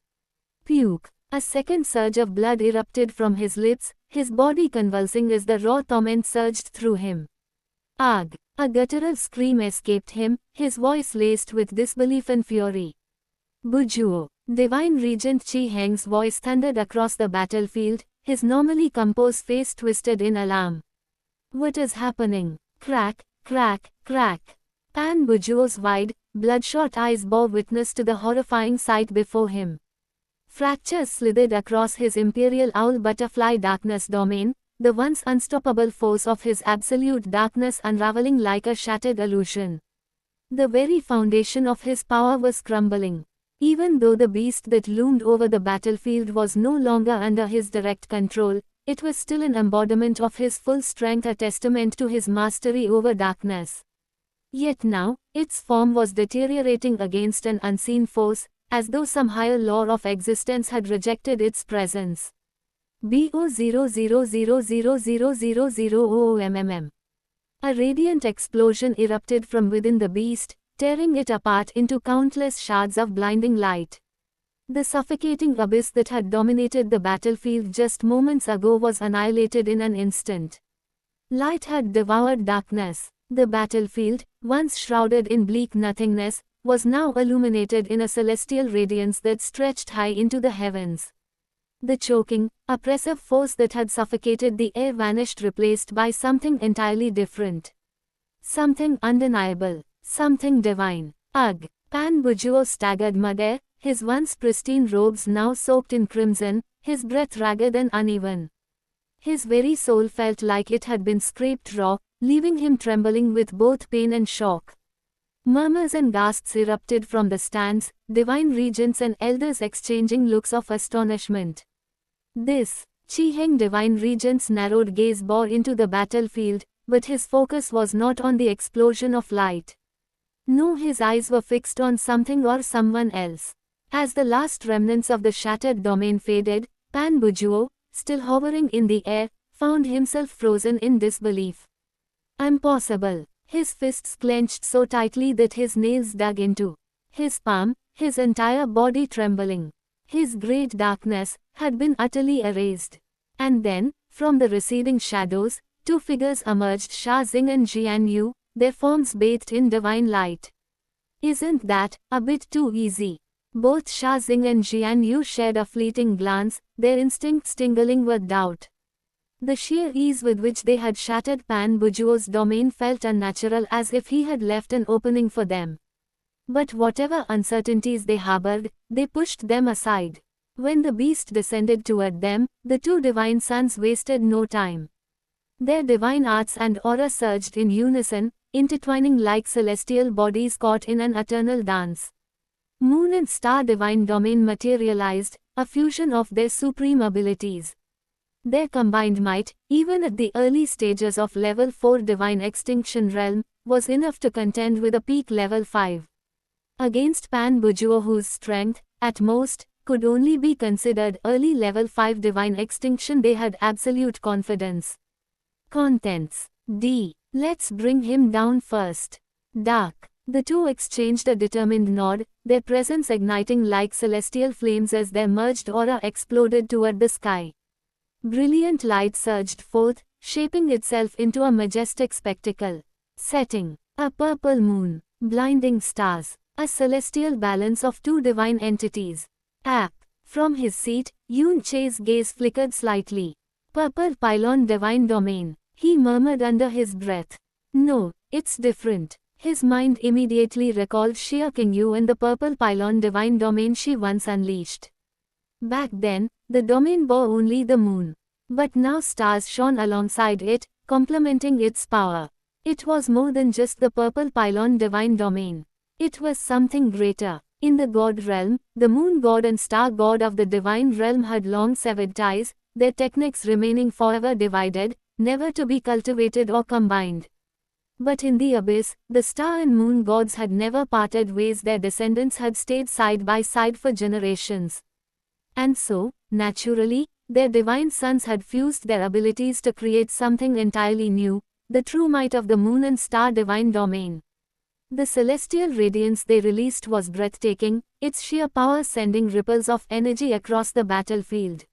Puke. A second surge of blood erupted from his lips, his body convulsing as the raw torment surged through him. Ugh! A guttural scream escaped him, his voice laced with disbelief and fury. "Bujuo!" Divine Regent Qi Heng's voice thundered across the battlefield, his normally composed face twisted in alarm. "What is happening?" Crack, crack, crack. Pan Bujuo's wide, bloodshot eyes bore witness to the horrifying sight before him. Fractures slithered across his imperial owl butterfly darkness domain, the once unstoppable force of his absolute darkness unraveling like a shattered illusion. The very foundation of his power was crumbling. Even though the beast that loomed over the battlefield was no longer under his direct control, it was still an embodiment of his full strength, a testament to his mastery over darkness. Yet now, its form was deteriorating against an unseen force, as though some higher law of existence had rejected its presence. BO0000000000. A radiant explosion erupted from within the beast, tearing it apart into countless shards of blinding light. The suffocating abyss that had dominated the battlefield just moments ago was annihilated in an instant. Light had devoured darkness. The battlefield, once shrouded in bleak nothingness, was now illuminated in a celestial radiance that stretched high into the heavens. The choking, oppressive force that had suffocated the air vanished, replaced by something entirely different. Something undeniable. Something divine. Ugh! Pan Bujuo staggered midair, his once pristine robes now soaked in crimson, his breath ragged and uneven. His very soul felt like it had been scraped raw, leaving him trembling with both pain and shock. Murmurs and gasps erupted from the stands, divine regents and elders exchanging looks of astonishment. This, Chi Heng divine regent's narrowed gaze bore into the battlefield, but his focus was not on the explosion of light. No, his eyes were fixed on something or someone else. As the last remnants of the shattered domain faded, Pan Bujuo, still hovering in the air, found himself frozen in disbelief. Impossible! His fists clenched so tightly that his nails dug into his palm, his entire body trembling. His great darkness had been utterly erased. And then, from the receding shadows, two figures emerged, Sha Xing and Jian Yu, their forms bathed in divine light. Isn't that a bit too easy? Both Sha Xing and Jian Yu shared a fleeting glance, their instincts tingling with doubt. The sheer ease with which they had shattered Pan Bujuo's domain felt unnatural, as if he had left an opening for them. But whatever uncertainties they harbored, they pushed them aside. When the beast descended toward them, the two divine sons wasted no time. Their divine arts and aura surged in unison, intertwining like celestial bodies caught in an eternal dance. Moon and star divine domain materialized, a fusion of their supreme abilities. Their combined might, even at the early stages of level 4 divine extinction realm, was enough to contend with a peak level 5. Against Pan Bujuo, whose strength, at most, could only be considered early level 5 divine extinction, they had absolute confidence. Contents. D. Let's bring him down first. Dark. The two exchanged a determined nod, their presence igniting like celestial flames as their merged aura exploded toward the sky. Brilliant light surged forth, shaping itself into a majestic spectacle. Setting. A purple moon. Blinding stars. A celestial balance of two divine entities. App. From his seat, Yun Che's gaze flickered slightly. Purple pylon divine domain. He murmured under his breath. No, it's different. His mind immediately recalled Xia Qingyu and the purple pylon divine domain she once unleashed. Back then, the domain bore only the moon. But now stars shone alongside it, complementing its power. It was more than just the purple pylon divine domain. It was something greater. In the god realm, the moon god and star god of the divine realm had long severed ties, their techniques remaining forever divided, never to be cultivated or combined. But in the abyss, the star and moon gods had never parted ways, their descendants had stayed side by side for generations. And so, naturally, their divine sons had fused their abilities to create something entirely new, the true might of the moon and star divine domain. The celestial radiance they released was breathtaking, its sheer power sending ripples of energy across the battlefield.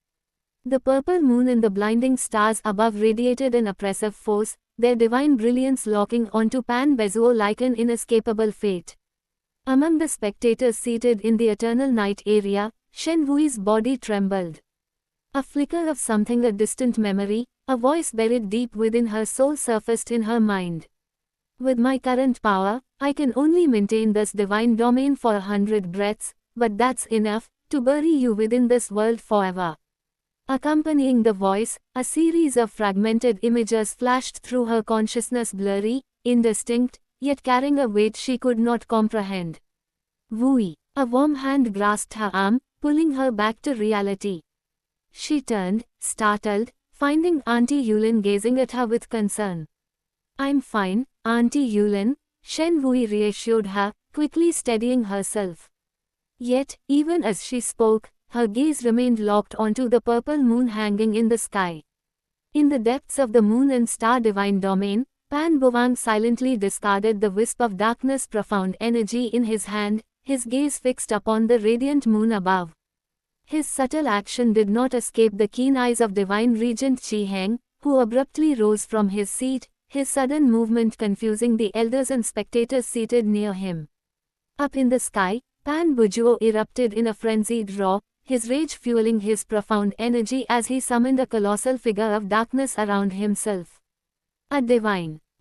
The purple moon and the blinding stars above radiated an oppressive force, their divine brilliance locking onto Pan Bujuo like an inescapable fate. Among the spectators seated in the eternal night area, Shen Wui's body trembled. A flicker of something, a distant memory, a voice buried deep within her soul surfaced in her mind. With my current power, I can only maintain this divine domain for 100 breaths, but that's enough to bury you within this world forever. Accompanying the voice, a series of fragmented images flashed through her consciousness, blurry, indistinct, yet carrying a weight she could not comprehend. Wui. A warm hand grasped her arm, pulling her back to reality. She turned, startled, finding Auntie Yulin gazing at her with concern. I'm fine, Auntie Yulin, Shen Wui reassured her, quickly steadying herself. Yet, even as she spoke, her gaze remained locked onto the purple moon hanging in the sky. In the depths of the moon and star divine domain, Pan Buwang silently discarded the wisp of darkness, profound energy in his hand, his gaze fixed upon the radiant moon above. His subtle action did not escape the keen eyes of divine regent Chi Heng, who abruptly rose from his seat, his sudden movement confusing the elders and spectators seated near him. Up in the sky, Pan Bujuo erupted in a frenzied roar, his rage fueling his profound energy as he summoned a colossal figure of darkness around himself. A divine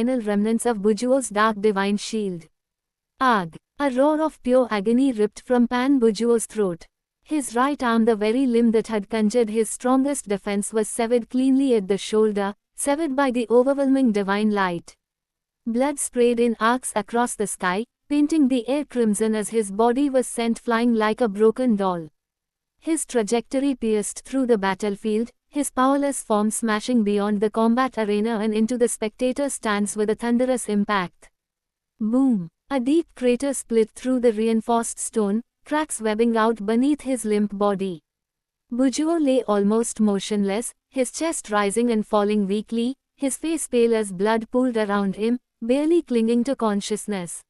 final remnants of Bujuo's dark divine shield. Ag! A roar of pure agony ripped from Pan Bujuo's throat. His right arm, the very limb that had conjured his strongest defense, was severed cleanly at the shoulder, severed by the overwhelming divine light. Blood sprayed in arcs across the sky, painting the air crimson as his body was sent flying like a broken doll. His trajectory pierced through the battlefield, his powerless form smashing beyond the combat arena and into the spectator stands with a thunderous impact. Boom! A deep crater split through the reinforced stone, cracks webbing out beneath his limp body. Bujuo lay almost motionless, his chest rising and falling weakly, his face pale as blood pooled around him, barely clinging to consciousness.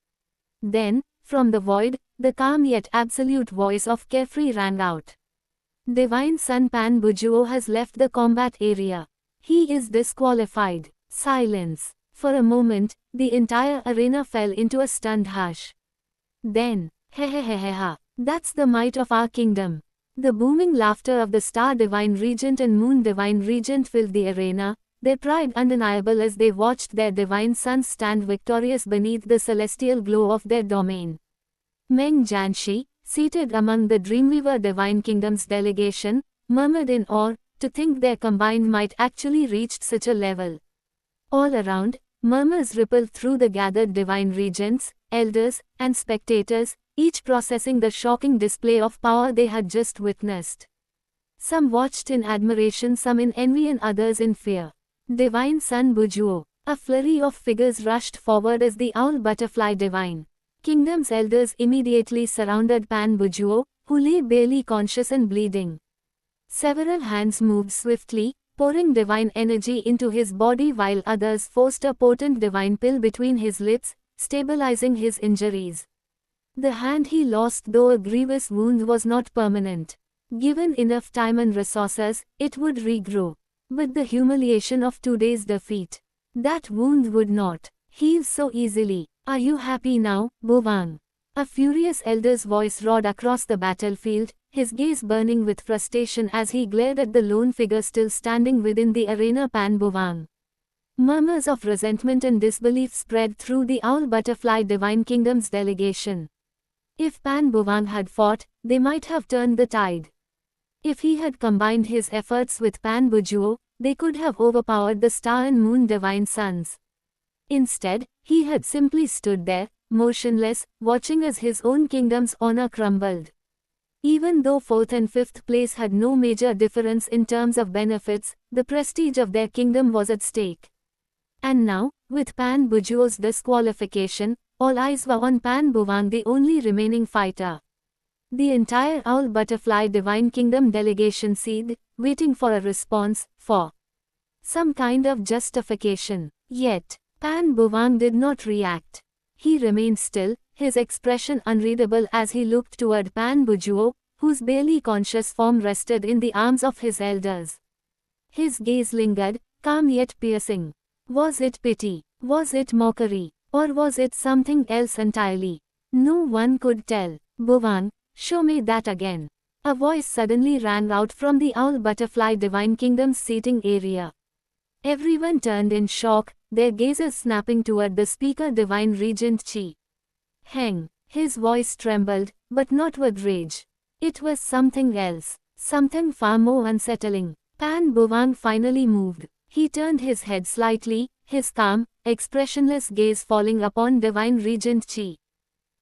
Then, from the void, the calm yet absolute voice of Carefree rang out. Divine Son Pan Bujuo has left the combat area. He is disqualified. Silence. For a moment, the entire arena fell into a stunned hush. Then, heheheheha, that's the might of our kingdom. The booming laughter of the Star Divine Regent and Moon Divine Regent filled the arena, their pride undeniable as they watched their divine sons stand victorious beneath the celestial glow of their domain. Meng Jianxi, seated among the Dreamweaver Divine Kingdom's delegation, murmured in awe, to think their combined might actually reached such a level. All around, murmurs rippled through the gathered divine regents, elders, and spectators, each processing the shocking display of power they had just witnessed. Some watched in admiration, some in envy, and others in fear. Divine Son Bujuo. A flurry of figures rushed forward as the Owl Butterfly Divine Kingdom's elders immediately surrounded Pan Bujuo, who lay barely conscious and bleeding. Several hands moved swiftly, pouring divine energy into his body while others forced a potent divine pill between his lips, stabilizing his injuries. The hand he lost, though a grievous wound, was not permanent. Given enough time and resources, it would regrow. But the humiliation of today's defeat, that wound would not heal so easily. Are you happy now, Bovang? A furious elder's voice roared across the battlefield, his gaze burning with frustration as he glared at the lone figure still standing within the arena, Pan Bovang. Murmurs of resentment and disbelief spread through the Owl Butterfly Divine Kingdom's delegation. If Pan Bovang had fought, they might have turned the tide. If he had combined his efforts with Pan Bujuo, they could have overpowered the star and moon divine suns. Instead, he had simply stood there, motionless, watching as his own kingdom's honor crumbled. Even though 4th and 5th place had no major difference in terms of benefits, the prestige of their kingdom was at stake. And now, with Pan Bujuo's disqualification, all eyes were on Pan Buvang, the only remaining fighter. The entire Owl Butterfly Divine Kingdom delegation seethed, waiting for a response, for some kind of justification. Yet, Pan Buvang did not react. He remained still, his expression unreadable as he looked toward Pan Bujuo, whose barely conscious form rested in the arms of his elders. His gaze lingered, calm yet piercing. Was it pity? Was it mockery? Or was it something else entirely? No one could tell. Buvang, show me that again. A voice suddenly rang out from the Owl Butterfly Divine Kingdom's seating area. Everyone turned in shock, their gazes snapping toward the speaker, Divine Regent Chi Heng. His voice trembled, but not with rage. It was something else, something far more unsettling. Pan Buvang finally moved. He turned his head slightly, his calm, expressionless gaze falling upon Divine Regent Chi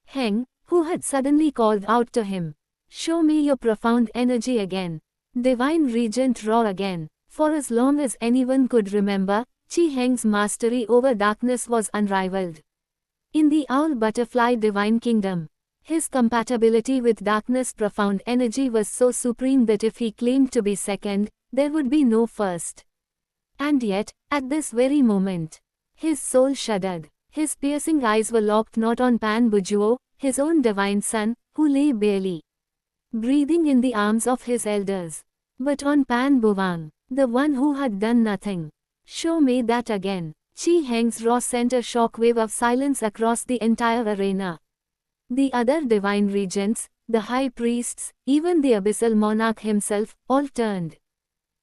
Heng, who had suddenly called out to him. Show me your profound energy again. Divine Regent roared again. For as long as anyone could remember, Chi Heng's mastery over darkness was unrivaled. In the Owl Butterfly Divine Kingdom, his compatibility with darkness' profound energy was so supreme that if he claimed to be second, there would be no first. And yet, at this very moment, his soul shuddered. His piercing eyes were locked not on Pan Bujuo, his own divine son, who lay barely breathing in the arms of his elders, but on Pan Buvang, the one who had done nothing. Show me that again. Chi Heng's roar sent a shockwave of silence across the entire arena. The other divine regents, the high priests, even the abyssal monarch himself, all turned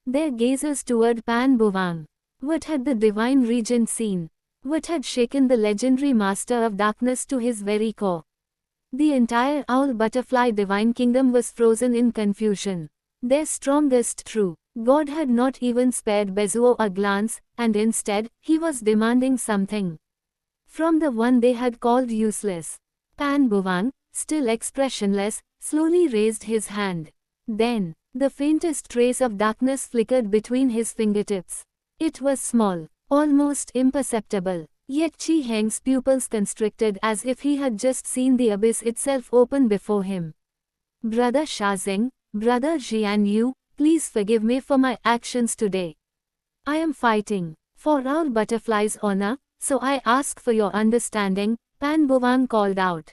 their gazes toward Pan Buvang. What had the divine regent seen? What had shaken the legendary master of darkness to his very core? The entire Owl Butterfly Divine Kingdom was frozen in confusion. Their strongest true God had not even spared Bezuo a glance, and instead, he was demanding something from the one they had called useless. Pan Buvang, still expressionless, slowly raised his hand. Then, the faintest trace of darkness flickered between his fingertips. It was small, almost imperceptible, yet Chi Heng's pupils constricted as if he had just seen the abyss itself open before him. Brother Shazeng, Brother Jianyu, please forgive me for my actions today. I am fighting for Owl Butterfly's honor, so I ask for your understanding, Pan Buvang called out.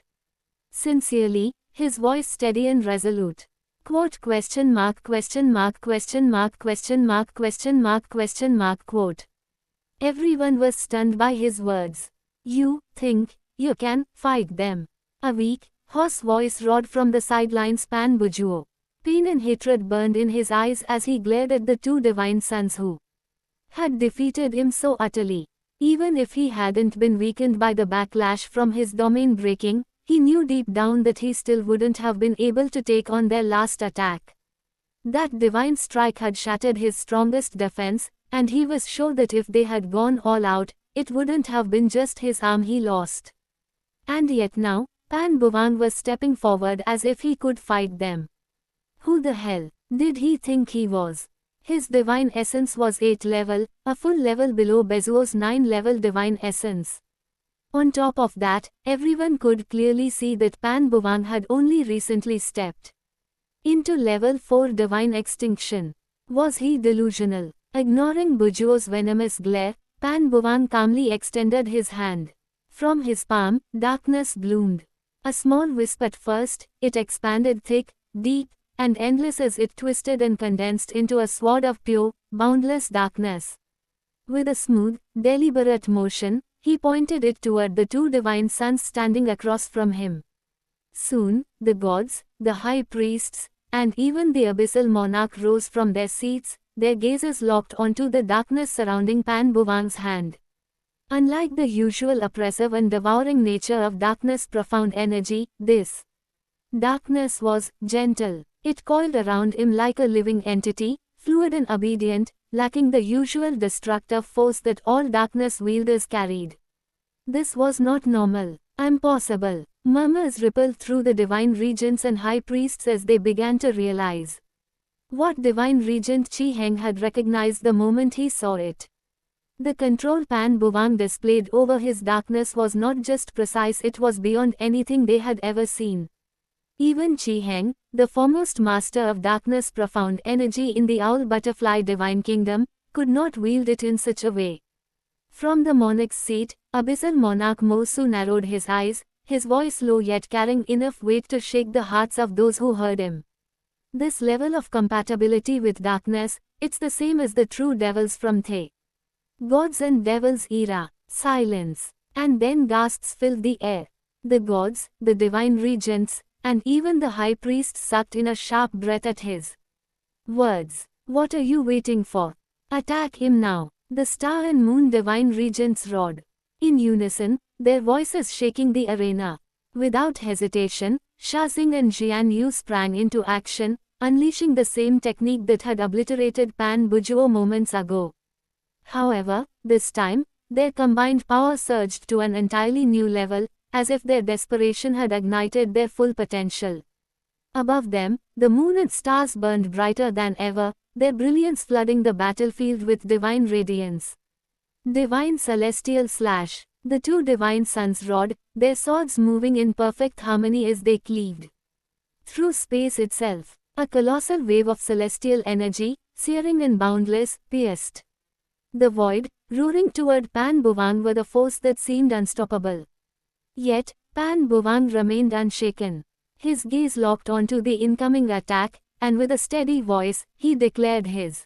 Sincerely, his voice steady and resolute. Quote question mark question mark question mark question mark question mark question mark quote. Everyone was stunned by his words. You think you can fight them? A weak, hoarse voice roared from the sidelines. Pan Bujuo. Pain and hatred burned in his eyes as he glared at the two divine sons who had defeated him so utterly. Even if he hadn't been weakened by the backlash from his domain breaking, he knew deep down that he still wouldn't have been able to take on their last attack. That divine strike had shattered his strongest defense, and he was sure that if they had gone all out, it wouldn't have been just his arm he lost. And yet now, Pan Buvang was stepping forward as if he could fight them. Who the hell did he think he was? His divine essence was 8 level, a full level below Bezuo's 9 level divine essence. On top of that, everyone could clearly see that Pan Buvang had only recently stepped into level 4 divine extinction. Was he delusional? Ignoring Bujuo's venomous glare, Pan Buvang calmly extended his hand. From his palm, darkness bloomed. A small wisp at first, it expanded thick, deep, and endless as it twisted and condensed into a sword of pure, boundless darkness. With a smooth, deliberate motion, he pointed it toward the two divine sons standing across from him. Soon, the gods, the high priests, and even the abyssal monarch rose from their seats, their gazes locked onto the darkness surrounding Pan Buvang's hand. Unlike the usual oppressive and devouring nature of darkness' profound energy, this darkness was gentle. It coiled around him like a living entity, fluid and obedient, lacking the usual destructive force that all darkness wielders carried. This was not normal. Impossible. Murmurs rippled through the divine regents and high priests as they began to realize what divine regent Chi Heng had recognized the moment he saw it. The control Pan Buvang displayed over his darkness was not just precise, it was beyond anything they had ever seen. Even Chi Heng, the foremost master of darkness profound energy in the owl butterfly divine kingdom, could not wield it in such a way. From the monarch's seat, abyssal monarch Mo Su narrowed his eyes, his voice low yet carrying enough weight to shake the hearts of those who heard him. This level of compatibility with darkness, it's the same as the true devils from The Gods and Devils era. Silence. And then gasps filled the air. The gods, the divine regents, and even the high priest sucked in a sharp breath at his words. What are you waiting for? Attack him now. The star and moon divine regents roared. In unison, their voices shaking the arena. Without hesitation, Shazing and Jian Yu sprang into action, unleashing the same technique that had obliterated Pan Bujuo moments ago. However, this time, their combined power surged to an entirely new level, as if their desperation had ignited their full potential. Above them, the moon and stars burned brighter than ever, their brilliance flooding the battlefield with divine radiance. Divine celestial slash. The two divine suns roared, their swords moving in perfect harmony as they cleaved through space itself. A colossal wave of celestial energy, searing and boundless, pierced the void, roaring toward Pan Buvang with a force that seemed unstoppable. Yet, Pan Buvang remained unshaken. His gaze locked onto the incoming attack, and with a steady voice, he declared his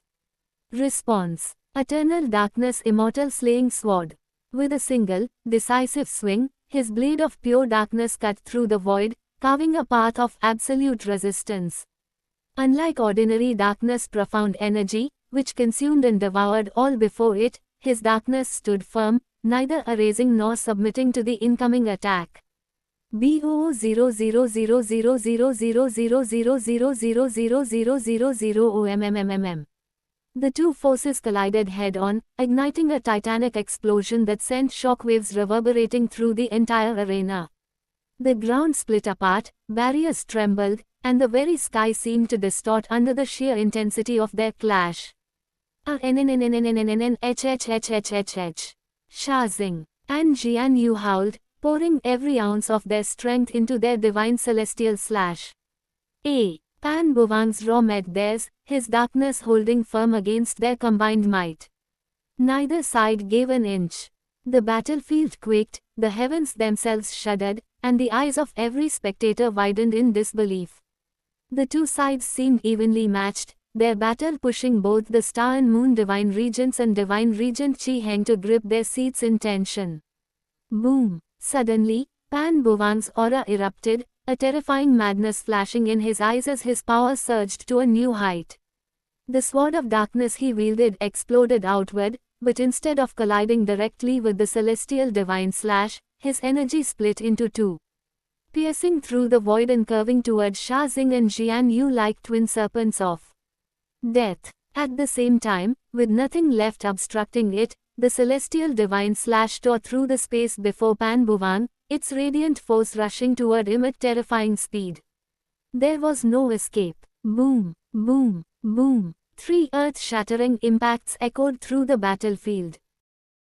response. Eternal darkness, immortal slaying sword. With a single, decisive swing, his blade of pure darkness cut through the void, carving a path of absolute resistance. Unlike ordinary darkness, profound energy, which consumed and devoured all before it, his darkness stood firm, neither erasing nor submitting to the incoming attack. BOO 0000000000000000000000000. The two forces collided head-on, igniting a titanic explosion that sent shockwaves reverberating through the entire arena. The ground split apart, barriers trembled, and the very sky seemed to distort under the sheer intensity of their clash. Shazing and Jian Yu howled, pouring every ounce of their strength into their divine celestial slash. Pan Buvang's raw met theirs, his darkness holding firm against their combined might. Neither side gave an inch. The battlefield quaked, the heavens themselves shuddered, and the eyes of every spectator widened in disbelief. The two sides seemed evenly matched, their battle pushing both the star and moon divine regents and divine regent Chi Heng to grip their seats in tension. Boom! Suddenly, Pan Buvang's aura erupted, a terrifying madness flashing in his eyes as his power surged to a new height. The sword of darkness he wielded exploded outward, but instead of colliding directly with the celestial divine slash, his energy split into two, piercing through the void and curving toward Shazing and Jian Yu like twin serpents of death. At the same time, with nothing left obstructing it, the celestial divine slash tore through the space before Pan Buvang, its radiant force rushing toward him at terrifying speed. There was no escape. Boom, boom, boom. 3 earth-shattering impacts echoed through the battlefield.